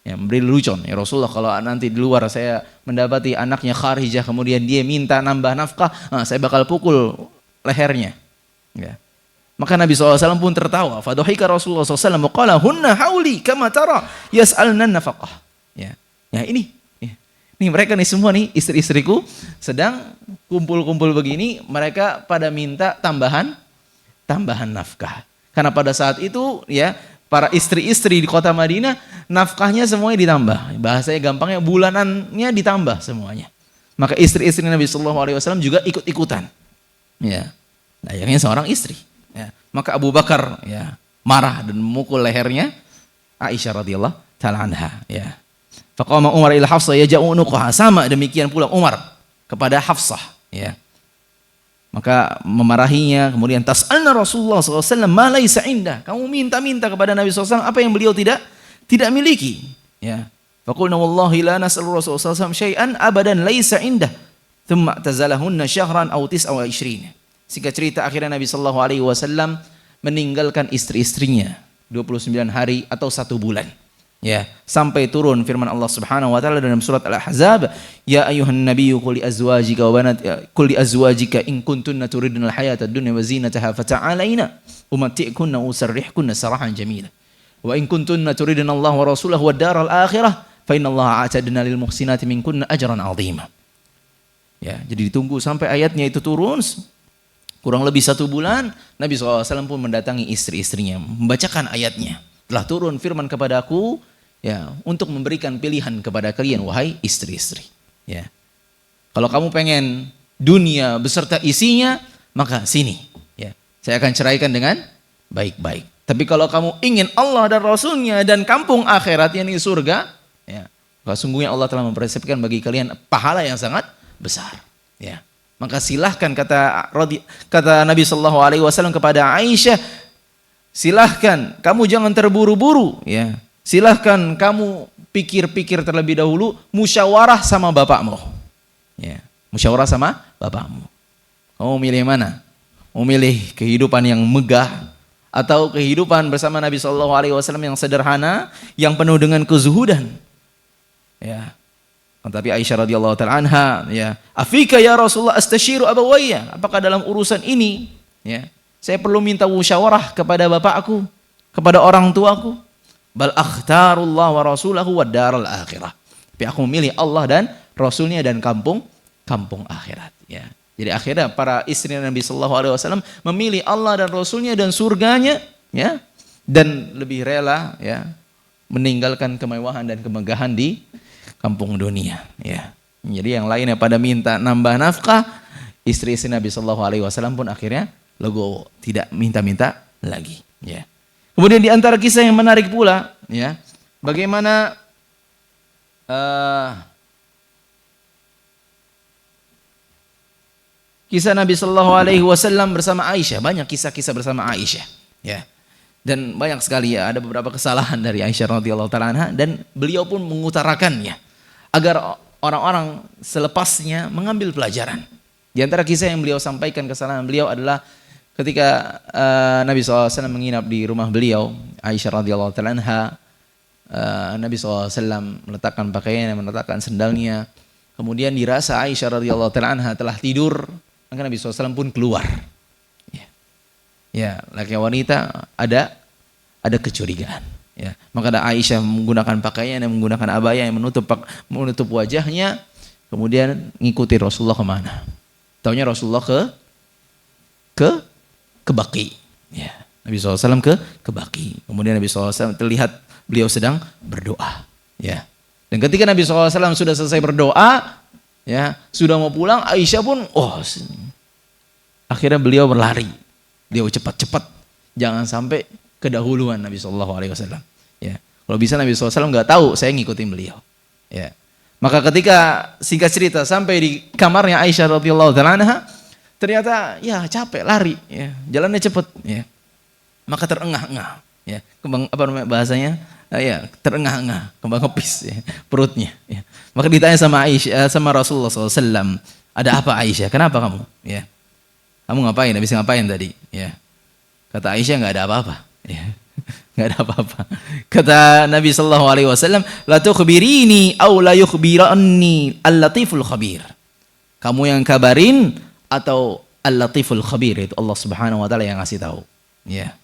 Ya, memberi lelucon. Ya Rasulullah, kalau nanti di luar saya mendapati anaknya Kharijah kemudian dia minta nambah nafkah, saya bakal pukul lehernya. Ya. Maka Nabi SAW pun tertawa. Faduhika Rasulullah SAW qala hunna hauli kama tara yas'alna nafaqah. Ya. Ya ini mereka nih semua nih istri-istriku sedang kumpul-kumpul begini, mereka pada minta tambahan nafkah. Karena pada saat itu ya para istri-istri di kota Madinah nafkahnya semuanya ditambah. Bahasanya gampangnya bulanannya ditambah semuanya. Maka istri-istri Nabi Shallallahu Alaihi Wasallam juga ikut-ikutan. Ya, layaknya seorang istri. Ya. Maka Abu Bakar ya marah dan memukul lehernya Aisyah radhiyallahu taala anha. Ya. Faqama Umar ila Hafsah yaja'u unuqaha, sama demikian pula Umar kepada Hafsah. Ya. Maka memarahinya, kemudian tas'alna Rasulullah SAW ma laysa indah. Kamu minta-minta kepada Nabi SAW apa yang beliau tidak miliki. Ya. Faqulna wallahi la nas'alu Rasulullah SAW syai'an abadan laysa indah. Thumma tazalahunna syahran aw tis'a wa ishrin. Singkat cerita akhirnya Nabi SAW meninggalkan istri-istrinya 29 hari atau 1 bulan. Ya, sampai turun firman Allah Subhanahu wa taala dalam surat Al-Ahzab, ya ayyuhan nabiyyu qul li azwajika wa banat qul li azwajika in kuntunna turidna al-hayata ad-dunya wa zinataha fata'alaina umatti'kunna wa usarrihkunna sarahan jamila wa in kuntunna turidna Allah wa rasulahu wad daral akhirah fa inna Allah a'tadna lil muhsinati minkunna ajran 'azima. Ya, jadi ditunggu sampai ayatnya itu turun. Kurang lebih 1 bulan Nabi SAW pun mendatangi istri-istrinya membacakan ayatnya. Telah turun firman kepadaku ya, untuk memberikan pilihan kepada kalian wahai istri-istri. Ya. Kalau kamu pengen dunia beserta isinya, maka sini. Ya. Saya akan ceraikan dengan baik-baik. Tapi kalau kamu ingin Allah dan Rasulnya dan kampung akhirat yang ini surga, ya, maka sungguhnya Allah telah mempersiapkan bagi kalian pahala yang sangat besar. Ya. Maka silahkan kata Nabi Shallallahu Alaihi Wasallam kepada Aisyah, silahkan kamu jangan terburu-buru. Ya. Silahkan kamu pikir-pikir terlebih dahulu, musyawarah sama bapakmu. Ya, musyawarah sama bapakmu. Kamu milih mana? Mau milih kehidupan yang megah atau kehidupan bersama Nabi Shallallahu Alaihi Wasallam yang sederhana, yang penuh dengan kezuhudan? Ya. Tapi Aisyah radhiyallahu taala anha, ya, afika ya Rasulullah astasyiru abawayya. Apakah dalam urusan ini, ya, saya perlu minta musyawarah kepada bapakku, kepada orang tuaku? Bal akhtarullah wa rasulahu wa daral akhirah. Tapi aku memilih Allah dan Rasulnya dan kampung akhirat. Ya. Jadi akhirnya para istri Nabi Sallallahu Alaihi Wasallam memilih Allah dan Rasulnya dan surganya, ya, dan lebih rela ya meninggalkan kemewahan dan kemegahan di kampung dunia. Ya. Jadi yang lainnya pada minta nambah nafkah, istri-istri Nabi Sallallahu Alaihi Wasallam pun akhirnya legowo, tidak minta-minta lagi. Ya. Kemudian di antara kisah yang menarik pula, ya, bagaimana kisah Nabi Shallallahu Alaihi Wasallam bersama Aisyah. Banyak kisah-kisah bersama Aisyah, ya, dan banyak sekali ya ada beberapa kesalahan dari Aisyah radhiyallahu taala anha dan beliau pun mengutarakannya agar orang-orang selepasnya mengambil pelajaran. Di antara kisah yang beliau sampaikan kesalahan beliau adalah ketika Nabi SAW menginap di rumah beliau, Aisyah radhiyallahu taala anha, Nabi SAW meletakkan pakaiannya, meletakkan sendalnya. Kemudian dirasa Aisyah radhiyallahu taala anha telah tidur, maka Nabi SAW pun keluar. Ya, laki wanita ada kecurigaan. Ya, maka ada Aisyah menggunakan pakaian yang menggunakan abaya yang menutup wajahnya, kemudian ngikuti Rasulullah kemana? Taunya Rasulullah ke Baqi. Ya, Nabi SAW ke Baqi. Kemudian Nabi SAW terlihat beliau sedang berdoa. Ya. Dan ketika Nabi SAW sudah selesai berdoa, ya, sudah mau pulang, Aisyah pun, akhirnya beliau berlari. Beliau cepat-cepat, jangan sampai kedahuluan Nabi SAW. Ya. Kalau bisa Nabi SAW nggak tahu, saya ngikutin beliau. Ya. Maka ketika singkat cerita sampai di kamarnya Aisyah radhiyallahu taala anha, ternyata ya capek lari, ya, jalannya cepet, ya. Maka terengah-engah, ya. Kembang apa namanya bahasanya? Ya, terengah-engah, kembang kepis, ya, perutnya, ya. Maka ditanya sama Aisyah, sama Rasulullah SAW, ada apa Aisyah? Kenapa kamu? Ya. Kamu ngapain? Habis ngapain tadi? Ya. Kata Aisyah nggak ada apa-apa, ya. Nggak ada apa-apa. Kata Nabi Sallallahu Alaihi Wasallam, la tukhbirini aw la yukhbiranni al-latiful khabir. Kamu yang kabarin atau al-latiful khabir, itu Allah Subhanahu Wa Taala yang ngasih tahu. Ya,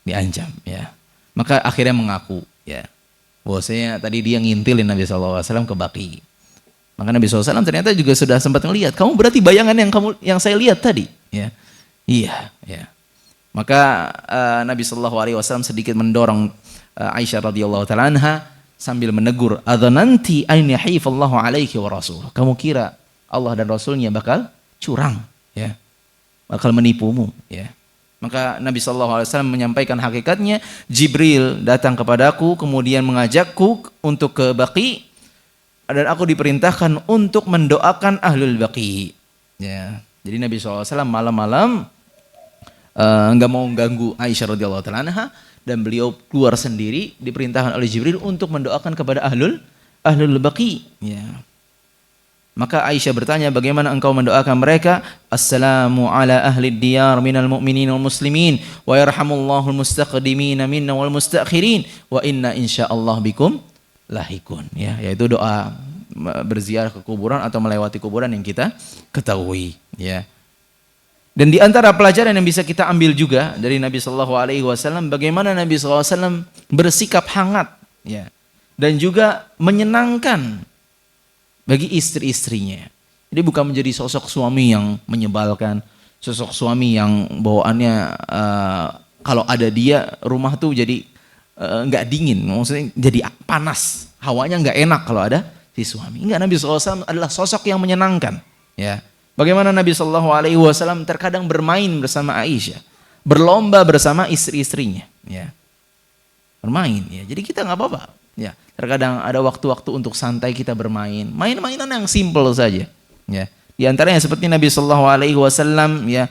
diancam. Ya, maka akhirnya mengaku. Ya, bahwasanya tadi dia ngintilin Nabi Sallallahu Alaihi Wasallam ke Baqi. Maka Nabi SAW ternyata juga sudah sempat melihat. Kamu berarti bayangan yang saya lihat tadi. Ya, iya. Ya. Maka Nabi Shallallahu Alaihi Wasallam sedikit mendorong Aisyah radhiyallahu taala anha sambil menegur, "Adzananti an yahifallahu alaiki wa rasul." Kamu kira Allah dan Rasulnya bakal curang, ya, bakal menipumu, ya. Maka Nabi Shallallahu Alaihi Wasallam menyampaikan hakikatnya. Jibril datang kepadaku, kemudian mengajakku untuk ke Baqi, dan aku diperintahkan untuk mendoakan ahlul Baqi. Ya, jadi Nabi Shallallahu Alaihi Wasallam malam-malam nggak mau ganggu Aisyah radhiyallahu taala anha, dan beliau keluar sendiri diperintahkan oleh Jibril untuk mendoakan kepada ahlul Baqi. Ya. Maka Aisyah bertanya, bagaimana engkau mendoakan mereka? Assalamu ala ahli diyar minal mu'minin wal muslimin wa yarhamullahu al-mustaqdimin minna wal mustakhirin wa inna insyaallah bikum lahikun. Ya, yaitu doa berziarah ke kuburan atau melewati kuburan yang kita ketahui. Ya. Dan di antara pelajaran yang bisa kita ambil juga dari Nabi Shallallahu Alaihi Wasallam, bagaimana Nabi Shallallahu Alaihi Wasallam bersikap hangat, ya, dan juga menyenangkan bagi istri-istrinya. Jadi bukan menjadi sosok suami yang menyebalkan, sosok suami yang bawaannya kalau ada dia rumah tuh jadi nggak dingin, maksudnya jadi panas, hawanya nggak enak kalau ada si suami. Enggak, Nabi Shallallahu Alaihi Wasallam adalah sosok yang menyenangkan, ya. Bagaimana Nabi Shallallahu Alaihi Wasallam terkadang bermain bersama Aisyah, berlomba bersama istri-istrinya, ya, bermain, ya. Jadi kita nggak apa-apa, ya. Terkadang ada waktu-waktu untuk santai kita bermain, main-mainan yang simple saja, ya. Di antaranya seperti Nabi Shallallahu Alaihi Wasallam, ya,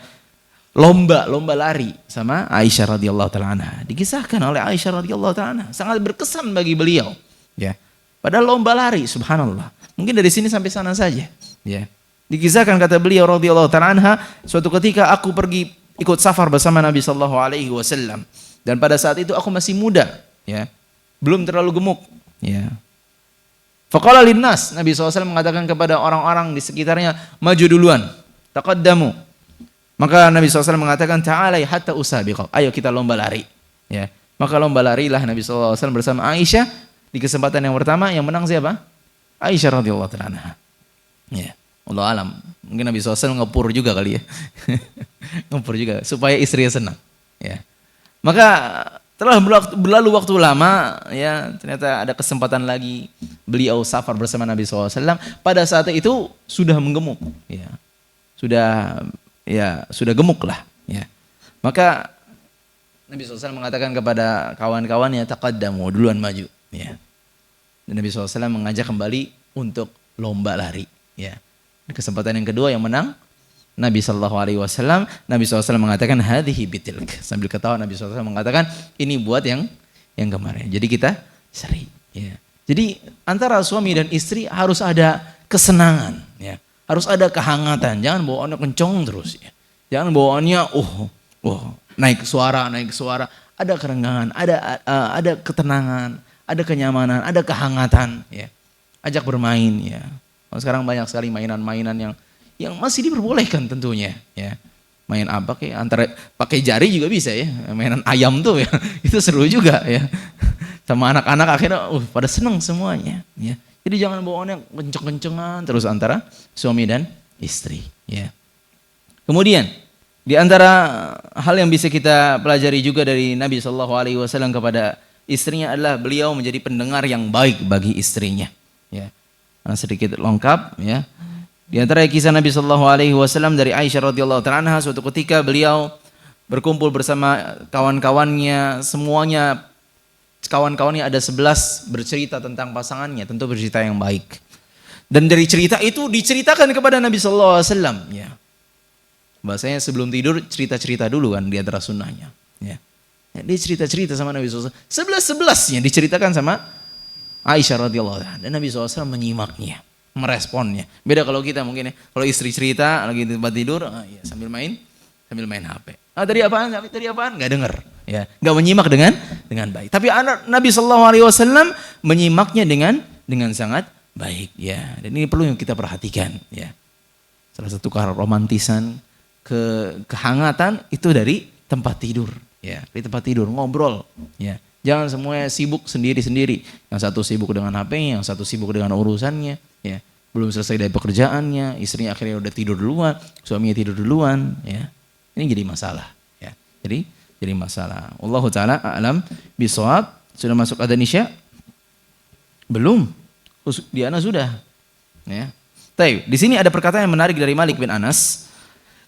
lomba lari sama Aisyah radhiyallahu taala anha. Dikisahkan oleh Aisyah radhiyallahu taala anha, sangat berkesan bagi beliau, ya. Padahal lomba lari, subhanallah, mungkin dari sini sampai sana saja, ya. Dikisahkan kata beliau radhiyallahu ta'ala anha, suatu ketika aku pergi ikut safar bersama Nabi sallallahu alaihi wasallam, dan pada saat itu aku masih muda, ya, belum terlalu gemuk, ya. Faqala linnas, Nabi SAW mengatakan kepada orang-orang di sekitarnya, maju duluan, taqaddamu. Maka Nabi SAW mengatakan, ta'alai hatta usabiqa, ayo kita lomba lari, ya. Maka lomba larilah Nabi SAW bersama Aisyah. Di kesempatan yang pertama yang menang siapa? Aisyah radhiyallahu ta'ala anha, ya. Allah alam, mungkin Nabi SAW ngepur juga kali ya. Ngepur juga supaya istrinya senang, ya. Maka telah berlalu waktu lama, ya, ternyata ada kesempatan lagi beliau safar bersama Nabi SAW. Pada saat itu sudah menggemuk, ya. Sudah gemuk lah, ya. Maka Nabi SAW mengatakan kepada kawan-kawannya, taqaddamu, duluan maju, ya. Dan Nabi SAW mengajak kembali untuk lomba lari, ya. Kesempatan yang kedua yang menang Nabi Shallallahu Alaihi Wasallam. Nabi SAW mengatakan hadhihi bitilk, sambil ketawa Nabi SAW mengatakan ini buat yang kemarin. Jadi kita seri, ya. Jadi antara suami dan istri harus ada kesenangan, ya. Harus ada kehangatan. Jangan bawaannya kencong terus, ya. Jangan bawaannya naik suara. Ada kerenggangan, ada ketenangan, ada kenyamanan, ada kehangatan, ya. Ajak bermain, ya. Sekarang banyak sekali mainan-mainan yang masih diperbolehkan tentunya, ya. Main apa kayak antara pakai jari juga bisa, ya. Mainan ayam tuh, ya. Itu seru juga, ya. Sama anak-anak akhirnya pada senang semuanya, ya. Jadi jangan bawaannya kenceng-kencengan terus antara suami dan istri, ya. Kemudian di antara hal yang bisa kita pelajari juga dari Nabi Shallallahu Alaihi Wasallam kepada istrinya adalah beliau menjadi pendengar yang baik bagi istrinya, ya. Sedikit lengkap, ya. Di antara kisah Nabi Shallallahu Alaihi Wasallam dari Aisyah radhiyallahu taala anha, suatu ketika beliau berkumpul bersama kawan-kawannya, semuanya kawan-kawannya ada 11 bercerita tentang pasangannya, tentu bercerita yang baik. Dan dari cerita itu diceritakan kepada Nabi sallallahu alaihi wasallam, ya. Bahasanya sebelum tidur cerita-cerita dulu kan di antara sunnahnya, ya. Dia cerita-cerita sama Nabi sallallahu alaihi wasallam. 11-11-nya diceritakan sama Aisyah radhiyallahu anha, dan Nabi sallallahu alaihi wasallam menyimaknya, meresponnya. Beda kalau kita mungkin ya, kalau istri cerita lagi di tempat tidur, ya, sambil main HP. Tadi apaan? Nggak dengar, ya, nggak menyimak dengan baik. Tapi Nabi Shallallahu Alaihi Wasallam menyimaknya dengan sangat baik, ya. Dan ini perlu yang kita perhatikan, ya. Salah satu keromantisan, kehangatan itu dari tempat tidur, ya. Di tempat tidur ngobrol, ya. Jangan semuanya sibuk sendiri-sendiri. Yang satu sibuk dengan HP, yang satu sibuk dengan urusannya, ya. Belum selesai dari pekerjaannya, istrinya akhirnya udah tidur duluan, suaminya tidur duluan, ya. Ini jadi masalah, ya. Jadi masalah. Wallahu taala a'lam bishawab. Sudah masuk adzan Isya? Belum. Diana sudah. Ya. Baik, di sini ada perkataan yang menarik dari Malik bin Anas.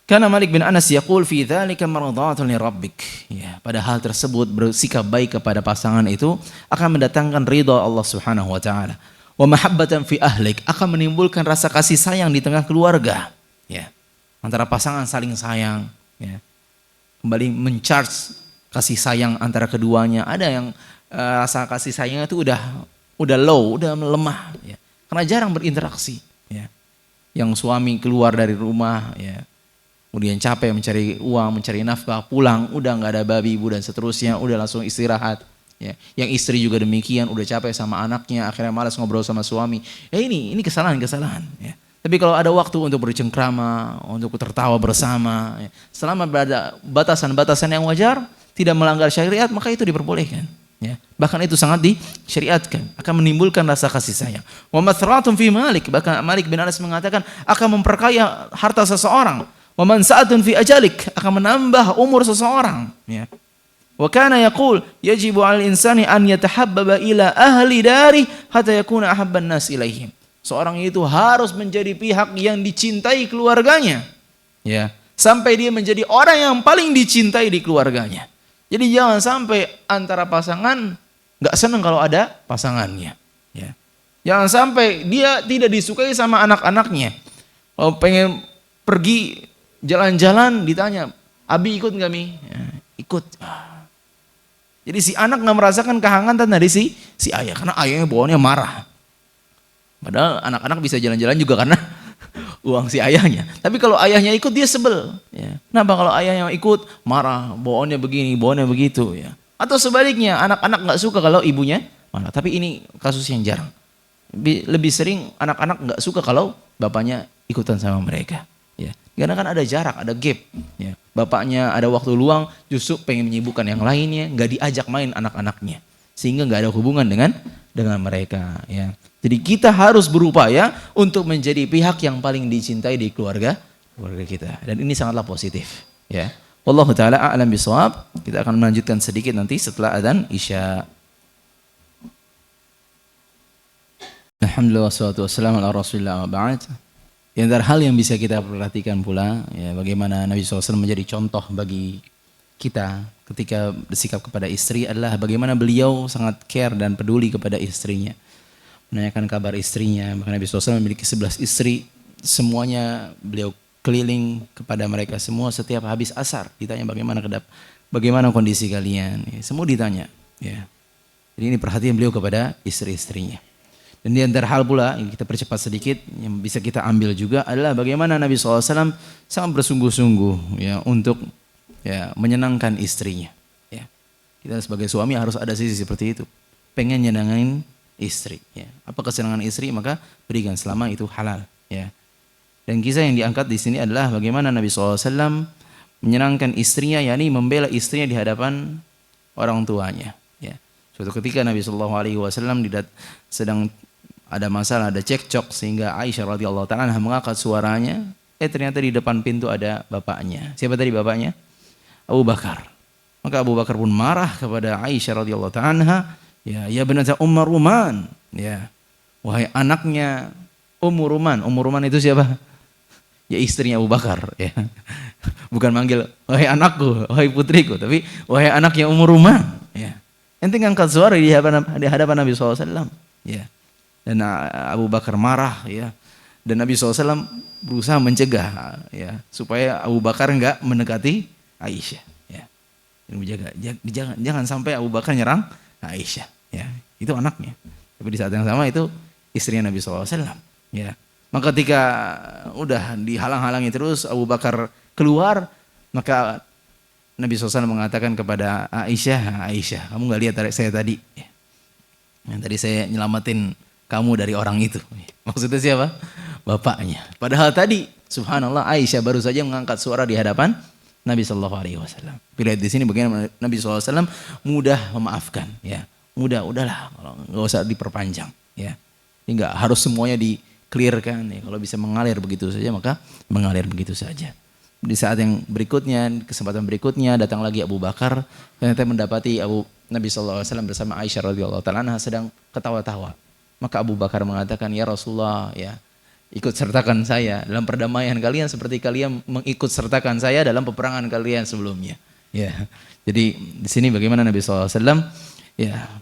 Karena Malik bin Anas yaqul fi dzalika mardhatun li rabbik. Ya, pada hal tersebut bersikap baik kepada pasangan itu akan mendatangkan ridha Allah Subhanahu wa taala. Wa mahabbatan fi ahlik, akan menimbulkan rasa kasih sayang di tengah keluarga. Ya. Antara pasangan saling sayang, ya. Kembali mencharge kasih sayang antara keduanya. Ada yang rasa kasih sayangnya itu udah low, udah melemah, ya. Karena jarang berinteraksi, ya. Yang suami keluar dari rumah, ya, kemudian capek mencari uang, mencari nafkah, pulang udah nggak ada babi ibu dan seterusnya, udah langsung istirahat, ya. Yang istri juga demikian, udah capek sama anaknya, akhirnya malas ngobrol sama suami. Ini kesalahan-kesalahan, ya. Tapi kalau ada waktu untuk bercengkrama, untuk tertawa bersama, ya, selama berada batasan-batasan yang wajar, tidak melanggar syariat, maka itu diperbolehkan. Ya. Bahkan itu sangat disyariatkan, akan menimbulkan rasa kasih sayang. Wa mathratun fi Malik, bahkan Malik bin Anas mengatakan akan memperkaya harta seseorang. Wa mansa'atun fi ajalik, akan menambah umur seseorang. Ya. Wa kana yaqul yajibu 'alal insani an yatahabbaba ila ahli dari hatta yakuna ahabban nas ilaihim. Seorang itu harus menjadi pihak yang dicintai keluarganya, ya, sampai dia menjadi orang yang paling dicintai di keluarganya. Jadi jangan sampai antara pasangan nggak senang kalau ada pasangannya, ya. Jangan sampai dia tidak disukai sama anak-anaknya. Kalau pengen pergi jalan-jalan ditanya, Abi ikut nggak Mi? Ya, ikut. Jadi si anak nggak merasakan kehangatan dari si ayah, karena ayahnya bawaannya marah. Padahal anak-anak bisa jalan-jalan juga karena uang si ayahnya. Tapi kalau ayahnya ikut dia sebel. Ya. Kenapa kalau ayahnya ikut marah, bawaannya begini, bawaannya begitu. Ya. Atau sebaliknya, anak-anak nggak suka kalau ibunya marah. Tapi ini kasus yang jarang. Lebih sering anak-anak nggak suka kalau bapaknya ikutan sama mereka. Ya. Karena kan ada jarak, ada gap. Ya. Bapaknya ada waktu luang, justru pengen menyibukkan yang lainnya, nggak diajak main anak-anaknya. Sehingga nggak ada hubungan dengan mereka. Ya. Jadi kita harus berupaya untuk menjadi pihak yang paling dicintai di keluarga kita. Dan ini sangatlah positif, ya. Wallahu taala a'lam bishawab. Kita akan melanjutkan sedikit nanti setelah adzan Isya. Alhamdulillah wassalatu wassalamu ala Rasulillah wa ba'd. Di antara hal yang bisa kita perhatikan pula, ya, bagaimana Nabi SAW menjadi contoh bagi kita ketika bersikap kepada istri adalah bagaimana beliau sangat care dan peduli kepada istrinya. Menanyakan kabar istrinya. Maka Nabi SAW memiliki 11 istri. Semuanya beliau keliling kepada mereka semua setiap habis asar. Ditanya bagaimana kondisi kalian. Ya, semua ditanya. Ya. Jadi ini perhatian beliau kepada istri-istrinya. Dan di antara hal pula yang kita percepat sedikit yang bisa kita ambil juga adalah bagaimana Nabi SAW sangat bersungguh-sungguh, ya, untuk, ya, menyenangkan istrinya. Ya. Kita sebagai suami harus ada sisi seperti itu. Pengen nyenangin istri, ya. Apa kesenangan istri maka berikan selama itu halal, ya. Dan kisah yang diangkat di sini adalah bagaimana Nabi SAW menyenangkan istrinya, yakni membela istrinya di hadapan orang tuanya, ya. Suatu ketika Nabi SAW sedang ada masalah, ada cekcok sehingga Aisyah radhiyallahu taala mengangkat suaranya. Ternyata di depan pintu ada bapaknya. Siapa tadi bapaknya? Abu Bakar. Maka Abu Bakar pun marah kepada Aisyah radhiyallahu taala. Ya benarnya Ummur Ruman, ya, wahai anaknya Ummur Ruman. Ummur Ruman itu siapa? Ya istrinya Abu Bakar, ya. Bukan manggil wahai anakku, wahai putriku, tapi wahai anaknya Ummur Ruman, ya. Ente ngangkat suara di hadapan Nabi SAW, ya. Dan Abu Bakar marah ya. Dan Nabi SAW berusaha mencegah ya supaya Abu Bakar enggak mendekati Aisyah ya. Jangan sampai Abu Bakar nyerang Aisyah ya. Itu anaknya. Tapi di saat yang sama itu istrinya Nabi SAW ya. Maka ketika udah dihalang-halangi terus Abu Bakar keluar, maka Nabi SAW mengatakan kepada Aisyah, Aisyah, kamu nggak lihat saya tadi? Ya. Yang tadi saya nyelamatin kamu dari orang itu. Maksudnya siapa? Bapaknya. Padahal tadi, subhanallah, Aisyah baru saja mengangkat suara di hadapan Nabi SAW. Lihat di sini bagaimana Nabi SAW mudah memaafkan. Ya, udahlah, nggak usah diperpanjang. Ya, ini nggak harus semuanya di-clearkan. Ya, kalau bisa mengalir begitu saja, maka mengalir begitu saja. Di saat yang berikutnya, kesempatan berikutnya datang lagi Abu Bakar, ternyata mendapati Nabi SAW bersama Aisyah radhiyallahu taala anha sedang ketawa-tawa. Maka Abu Bakar mengatakan, ya Rasulullah, ya ikut sertakan saya dalam perdamaian kalian seperti kalian mengikut sertakan saya dalam peperangan kalian sebelumnya. Ya, jadi di sini bagaimana Nabi SAW ya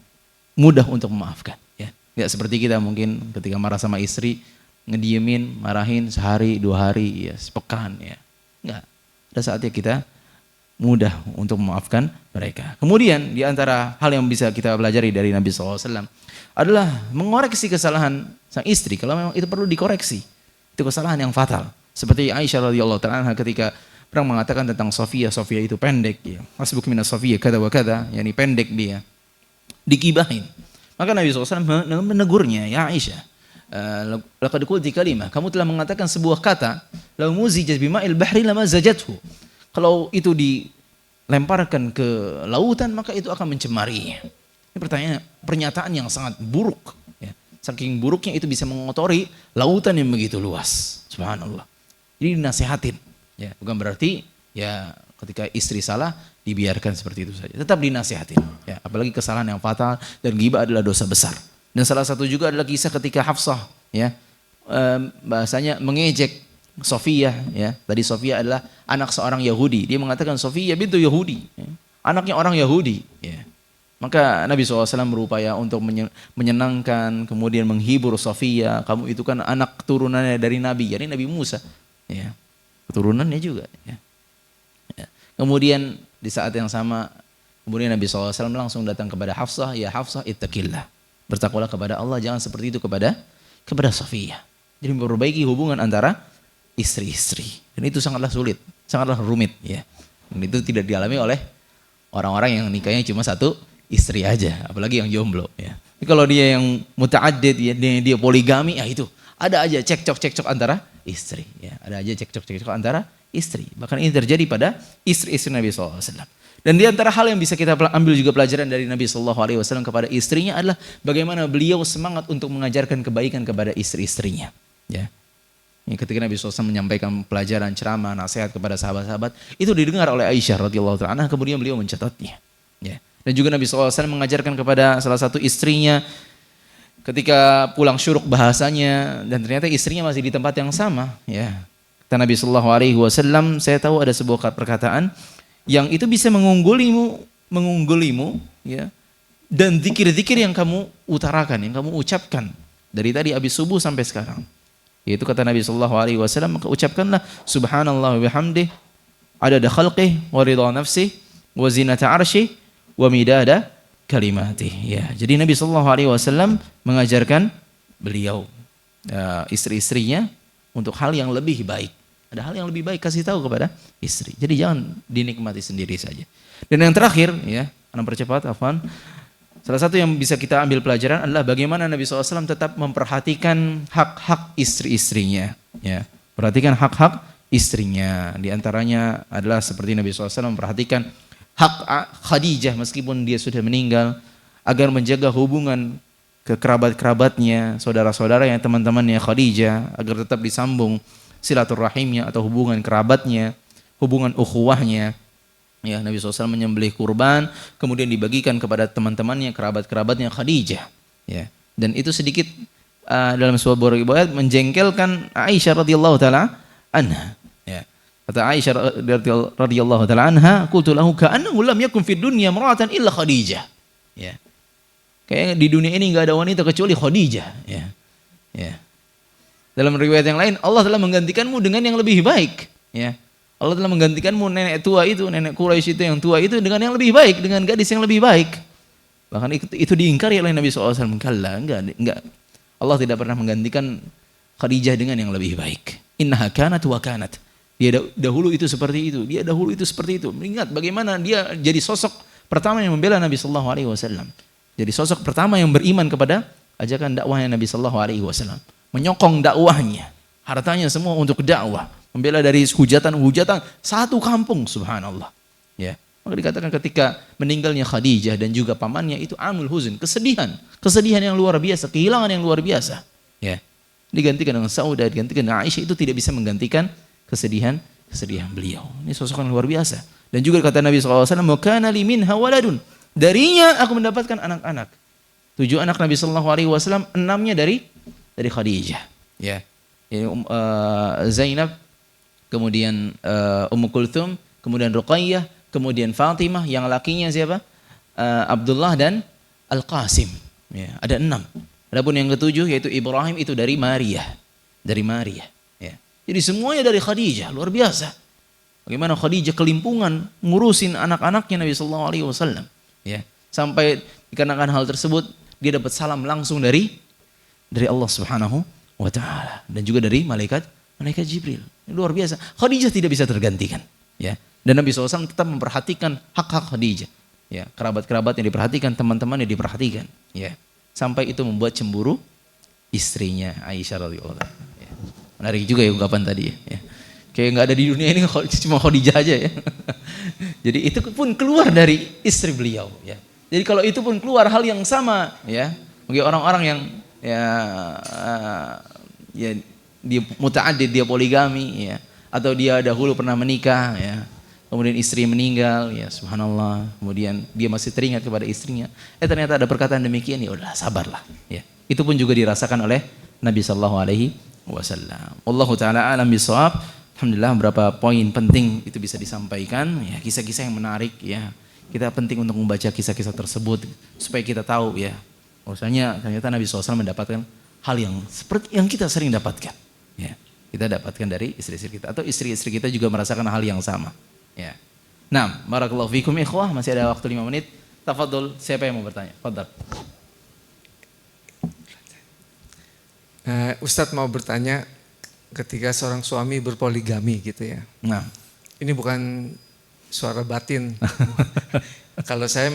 mudah untuk memaafkan. Ya, nggak seperti kita mungkin ketika marah sama istri ngediemin, marahin sehari, 2 hari, ya sepekan, ya. Enggak. Ada saatnya kita mudah untuk memaafkan mereka. Kemudian di antara hal yang bisa kita pelajari dari Nabi SAW adalah mengoreksi kesalahan sang istri kalau memang itu perlu dikoreksi. Itu kesalahan yang fatal. Seperti Aisyah radhiyallahu taala anha ketika pernah mengatakan tentang Sofia itu pendek, ya. Hasbuk minas Sofia kada wa kada, yakni pendek dia. Digibahin. Maka Nabi SAW menegurnya, ya Aisyah, laqad qulti kalimah, kamu telah mengatakan sebuah kata, law muzijat bima'il bahri lama zajathu. Kalau itu dilemparkan ke lautan maka itu akan mencemarinya. Ini pernyataan yang sangat buruk ya. Saking buruknya itu bisa mengotori lautan yang begitu luas. Subhanallah. Jadi dinasihatin ya, bukan berarti ya ketika istri salah dibiarkan seperti itu saja. Tetap dinasihatin ya, apalagi kesalahan yang fatal, dan ghibah adalah dosa besar. Dan salah satu juga adalah kisah ketika Hafsah ya bahasanya mengejek Sofia ya. Tadi Sofia adalah anak seorang Yahudi. Dia mengatakan Sofia bintu Yahudi, ya. Anaknya orang Yahudi ya. Maka Nabi SAW berupaya untuk menyenangkan, kemudian menghibur Sofia. Kamu itu kan anak keturunannya dari Nabi, yakni Nabi Musa ya. Keturunannya juga ya. Ya. Kemudian di saat yang sama kemudian Nabi SAW langsung datang kepada Hafsah, ya Hafsah ittaqillah, bertakwalah kepada Allah, jangan seperti itu kepada Sofia. Jadi memperbaiki hubungan antara istri-istri, dan itu sangatlah sulit, sangatlah rumit ya. Dan itu tidak dialami oleh orang-orang yang nikahnya cuma satu istri aja, apalagi yang jomblo ya. Tapi kalau dia yang muta'addid ya, dia poligami, ya itu ada aja cekcok antara istri ya, ada aja cekcok antara istri. Bahkan ini terjadi pada istri-istri Nabi SAW. Dan di antara hal yang bisa kita ambil juga pelajaran dari Nabi SAW kepada istrinya adalah bagaimana beliau semangat untuk mengajarkan kebaikan kepada istri-istrinya. Ya. Ketika Nabi SAW menyampaikan pelajaran, ceramah, nasihat kepada sahabat-sahabat, itu didengar oleh Aisyah radhiyallahu taala, kemudian beliau mencatatnya. Ya. Dan juga Nabi SAW mengajarkan kepada salah satu istrinya ketika pulang syuruk bahasanya, dan ternyata istrinya masih di tempat yang sama. Ya. Kata Nabi SAW, saya tahu ada sebuah perkataan yang itu bisa mengunggulimu, ya, dan zikir-zikir yang kamu utarakan, yang kamu ucapkan dari tadi habis subuh sampai sekarang. Yaitu kata Nabi SAW, maka ucapkanlah subhanallah wa bihamdih adada khalqih wa ridha nafsih wa zinata arsyih wa midada kalimatih. Ya, jadi Nabi SAW mengajarkan beliau istri-istrinya untuk hal yang lebih baik. Ada hal yang lebih baik kasih tahu kepada istri. Jadi jangan dinikmati sendiri saja. Dan yang terakhir ya, anak percepat afwan. Salah satu yang bisa kita ambil pelajaran adalah bagaimana Nabi SAW tetap memperhatikan hak-hak istri-istrinya. Ya, perhatikan hak-hak istrinya. Di antaranya adalah seperti Nabi SAW memperhatikan hak Khadijah meskipun dia sudah meninggal, agar menjaga hubungan ke kerabat-kerabatnya, saudara-saudaranya, teman-temannya Khadijah, agar tetap disambung silaturahimnya atau hubungan kerabatnya, hubungan ukhuwahnya. Ya, Nabi SAW menyembelih kurban, kemudian dibagikan kepada teman-temannya, kerabat-kerabatnya Khadijah. Ya, dan itu sedikit dalam sebuah riwayat menjengkelkan Aisyah radhiyallahu taala anha. Ya, kata Aisyah radhiyallahu taala anha, qultu lahu ka'annahu lam yakun fid dunya imra'atan illa Khadijah. Ya, kayak di dunia ini enggak ada wanita kecuali Khadijah. Ya. Ya. Dalam riwayat yang lain, Allah telah menggantikanmu dengan yang lebih baik. Ya. Allah telah menggantikanmu nenek tua itu, nenek Quraisy itu yang tua itu dengan yang lebih baik, dengan gadis yang lebih baik. Bahkan itu diingkari oleh Nabi SAW. Kalla, enggak. Allah tidak pernah menggantikan Khadijah dengan yang lebih baik. Innaha kanat wa kanat. Dia dahulu itu seperti itu, dia dahulu itu seperti itu. Ingat bagaimana dia jadi sosok pertama yang membela Nabi SAW. Jadi sosok pertama yang beriman kepada ajakan dakwahnya Nabi SAW. Menyokong dakwahnya, hartanya semua untuk dakwah. Membela dari hujatan satu kampung, subhanallah. Ya, maka dikatakan ketika meninggalnya Khadijah dan juga pamannya itu amul huzn, kesedihan yang luar biasa, kehilangan yang luar biasa. Ya, digantikan dengan Saudah, digantikan dengan Aisyah, itu tidak bisa menggantikan kesedihan beliau. Ini sosok yang luar biasa. Dan juga kata Nabi SAW, "Kana li minha waladun." Darinya aku mendapatkan anak-anak. 7 anak Nabi SAW, 6-nya dari Khadijah. Ya, Zainab, kemudian Ummu Kulthum, kemudian Ruqayyah, kemudian Fatimah, yang lakinya siapa? Abdullah dan Al-Qasim. Ya, ada 6. Adapun yang ke-7 yaitu Ibrahim, itu dari Maria. Ya. Jadi semuanya dari Khadijah, luar biasa. Bagaimana Khadijah kelimpungan ngurusin anak-anaknya Nabi sallallahu alaihi wasallam. Ya, sampai dikarenakan hal tersebut dia dapat salam langsung dari Allah Subhanahu wa taala dan juga dari malaikat Jibril. Luar biasa. Khadijah tidak bisa tergantikan, ya. Dan Nabi SAW tetap memperhatikan hak-hak Khadijah. Ya, kerabat-kerabat yang diperhatikan, teman-teman yang diperhatikan, ya. Sampai itu membuat cemburu istrinya Aisyah radhiyallahu anha. Ya. Menarik juga ya ungkapan tadi, ya. Kayak nggak ada di dunia ini cuma Khadijah aja, ya. Jadi itu pun keluar dari istri beliau, ya. Jadi kalau itu pun keluar hal yang sama, ya. Bagi orang-orang yang ya dia muta'addid, dia poligami, ya, atau dia dahulu pernah menikah, ya, kemudian istri meninggal, ya, subhanallah, kemudian dia masih teringat kepada istrinya, ternyata ada perkataan demikian, ya udah sabarlah, ya. Itu pun juga dirasakan oleh Nabi sallallahu alaihi wasallam. Wallahu taala alam bisawab. Alhamdulillah beberapa poin penting itu bisa disampaikan, ya, kisah-kisah yang menarik, ya. Kita penting untuk membaca kisah-kisah tersebut supaya kita tahu, ya, bahwasanya ternyata Nabi SAW mendapatkan hal yang seperti yang kita sering dapatkan, ya. Kita dapatkan dari istri-istri kita atau istri-istri kita juga merasakan hal yang sama, ya. Nah, barakallahu fikum ikhwah, masih ada waktu 5 menit. Tafadhol, siapa yang mau bertanya? Fadhal. Ustadz mau bertanya, ketika seorang suami berpoligami gitu ya. Nah, ini bukan suara batin. Kalau saya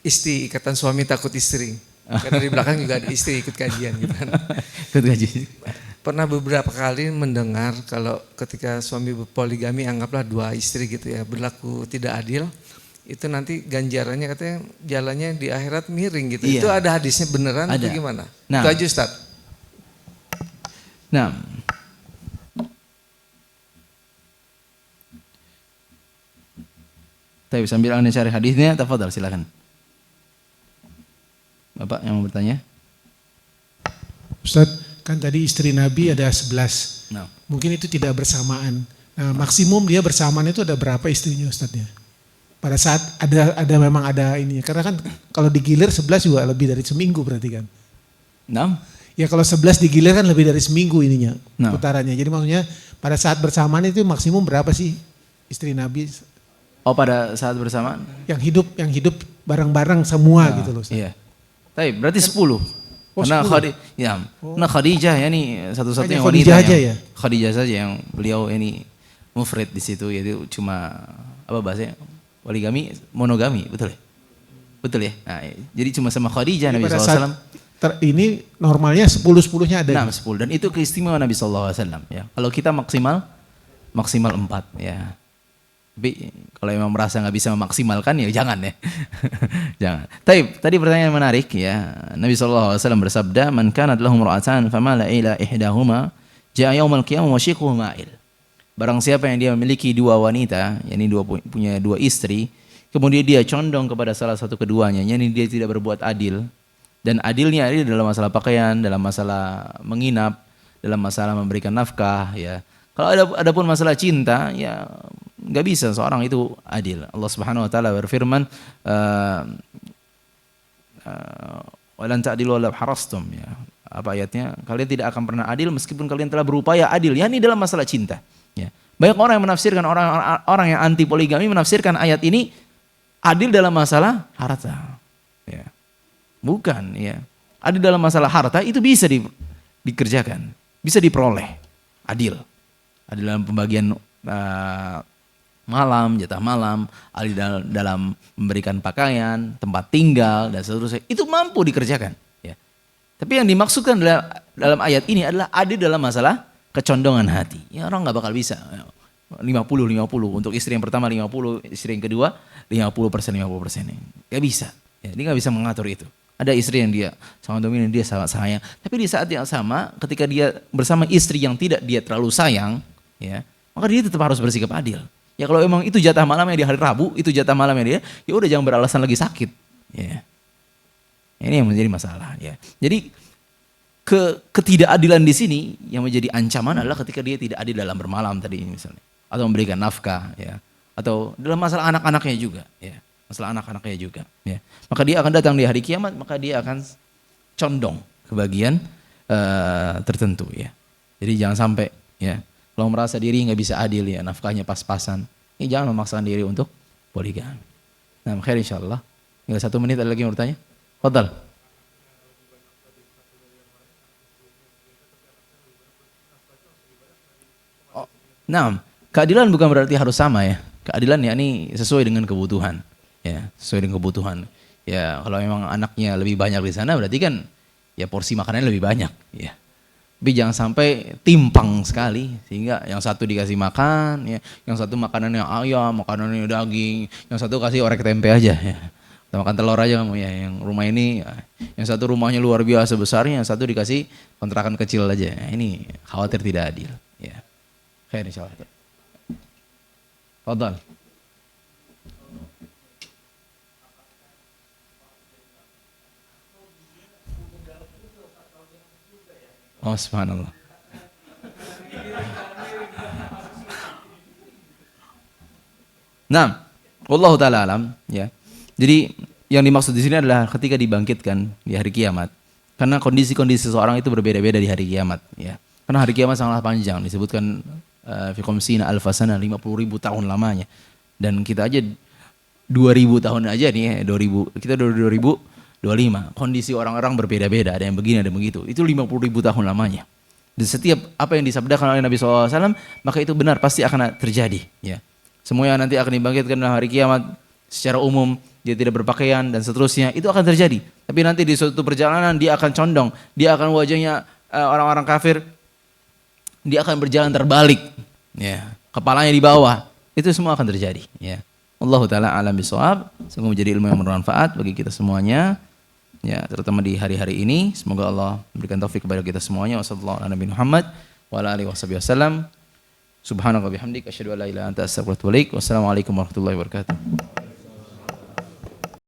ikatan suami takut istri. Karena di belakang juga ada istri ikut kajian gitu kan. Ikut kajian. Pernah beberapa kali mendengar kalau ketika suami berpoligami, anggaplah 2 istri gitu ya, berlaku tidak adil, itu nanti ganjarannya katanya jalannya di akhirat miring gitu. Iya. Itu ada hadisnya beneran atau gimana? Nah, itu aja Ustaz. Nah, tapi sambil Anda cari hadisnya, tafadhal silakan. Bapak yang mau bertanya? Ustaz, kan tadi istri Nabi ada 11. No. Mungkin itu tidak bersamaan. Nah, maksimum dia bersamaan itu ada berapa istrinya Ustaznya? Pada saat ada memang ada ini. Karena kan kalau digilir 11 juga lebih dari seminggu berarti kan? No. Ya kalau 11 digilir kan lebih dari seminggu ininya, no. putarannya. Jadi maksudnya pada saat bersamaan itu maksimum berapa sih istri Nabi? Oh, pada saat bersamaan? Yang hidup bareng-bareng semua gitu loh Ustaz. Iya. Tapi berarti 10. Karena Khadijah ya ini satu-satunya wanita aja ya? Khadijah saja yang beliau ini mufrid di situ, yaitu cuma apa bahasanya? Poligami, monogami, betul ya? Betul ya? Nah, jadi cuma sama Khadijah Nabi SAW. Ini normalnya 10-10-nya ada. Nah, 10 dan itu keistimewaan Nabi SAW ya. Kalau kita maksimal 4 ya. Tapi kalau memang merasa nggak bisa memaksimalkan ya jangan ya. Jangan. Tadi pertanyaan menarik ya. Nabi SAW bersabda, "Man kanat lahum ra'atan famala ila ihdahuma jaa yaumal qiyamah wa shiqquhu ma'il." Barang siapa yang dia memiliki 2 wanita, yakni punya 2 istri, kemudian dia condong kepada salah satu keduanya, yakni dia tidak berbuat adil. Dan adilnya ini dalam masalah pakaian, dalam masalah menginap, dalam masalah memberikan nafkah, ya. Kalau ada pun masalah cinta, ya nggak bisa seorang itu adil. Allah Subhanahu Wa Taala berfirman, "Walan ta'dilu walau harastum." Ya. apa ayatnya? Kalian tidak akan pernah adil meskipun kalian telah berupaya adil. Ya, ini dalam masalah cinta. Ya. Banyak orang yang menafsirkan, orang yang anti poligami menafsirkan ayat ini adil dalam masalah harta. Ya. Bukan, ya. Adil dalam masalah harta itu bisa dikerjakan, bisa diperoleh. Adil. Adil dalam pembagian malam, jatah malam, adil dalam memberikan pakaian, tempat tinggal dan seterusnya. Itu mampu dikerjakan. Ya. Tapi yang dimaksudkan dalam ayat ini adalah adil dalam masalah kecondongan hati. Ya, orang nggak bakal bisa. 50-50 untuk istri yang pertama, 50 istri yang kedua, 50% 50%. Gak bisa. Ya, dia nggak bisa mengatur itu. Ada istri yang dia sangat dominan, dia sangat sayang. Tapi di saat yang sama, ketika dia bersama istri yang tidak dia terlalu sayang, ya, maka dia tetap harus bersikap adil. Ya kalau emang itu jatah malamnya di hari Rabu, itu jatah malamnya dia, ya udah jangan beralasan lagi sakit. Ya. Ini yang menjadi masalah. Ya. Jadi ketidakadilan di sini yang menjadi ancaman adalah ketika dia tidak adil dalam bermalam tadi misalnya, atau memberikan nafkah, ya, atau dalam masalah anak-anaknya juga. Ya. Masalah anak-anaknya juga, ya. Maka dia akan datang di hari kiamat, maka dia akan condong ke bagian tertentu, ya. Jadi jangan sampai, ya, kalau merasa diri nggak bisa adil, ya, nafkahnya pas-pasan, ya, jangan memaksakan diri untuk poligami. Nah, khair insyaallah. Tinggal 1 menit, ada lagi yang bertanya? Fadhal. Oh, nah, keadilan bukan berarti harus sama, ya. Keadilan ya ini sesuai dengan kebutuhan. Ya, sesuai dengan kebutuhan. Ya, kalau memang anaknya lebih banyak di sana berarti kan ya porsi makanannya lebih banyak, ya. Tapi jangan sampai timpang sekali sehingga yang satu dikasih makan, ya, yang satu makanannya ayam, makanannya daging, yang satu kasih orek tempe aja, ya. Atau makan telur aja kamu, ya. Yang rumah ini, ya, yang satu rumahnya luar biasa besarnya, yang satu dikasih kontrakan kecil aja. Ya, ini khawatir tidak adil, ya. Khair insyaallah. Fadhal. Oh, subhanallah. Nah, wallahu taala alam, ya. Jadi yang dimaksud di sini adalah ketika dibangkitkan di hari kiamat. Karena kondisi-kondisi seseorang itu berbeda-beda di hari kiamat, ya. Karena hari kiamat sangatlah panjang, disebutkan fi khamsina alfasana, 50.000 tahun lamanya. Dan kita aja 2000 tahun aja nih, 2000, kita 2025. Kondisi orang-orang berbeda-beda, ada yang begini, ada yang begitu. Itu 50.000 tahun lamanya. Dan setiap apa yang disabdakan oleh Nabi SAW, maka itu benar, pasti akan terjadi. Ya. Semuanya nanti akan dibangkitkan dalam hari kiamat secara umum, dia tidak berpakaian dan seterusnya, itu akan terjadi. Tapi nanti di suatu perjalanan dia akan condong, dia akan wajahnya orang-orang kafir, dia akan berjalan terbalik, ya. Kepalanya di bawah, itu semua akan terjadi. Ya. Allahu ta'ala alam bisawab. Semoga menjadi ilmu yang bermanfaat bagi kita semuanya. Ya, terutama di hari-hari ini, semoga Allah memberikan taufik kepada kita semuanya. Wassallallahu ala nabiyina Muhammad wa ala alihi wasallam. Subhanaka bihamdik asyhadu an la ilaha illa anta astaghfiruka wa atubu ilaik. Wassalamualaikum warahmatullahi wabarakatuh.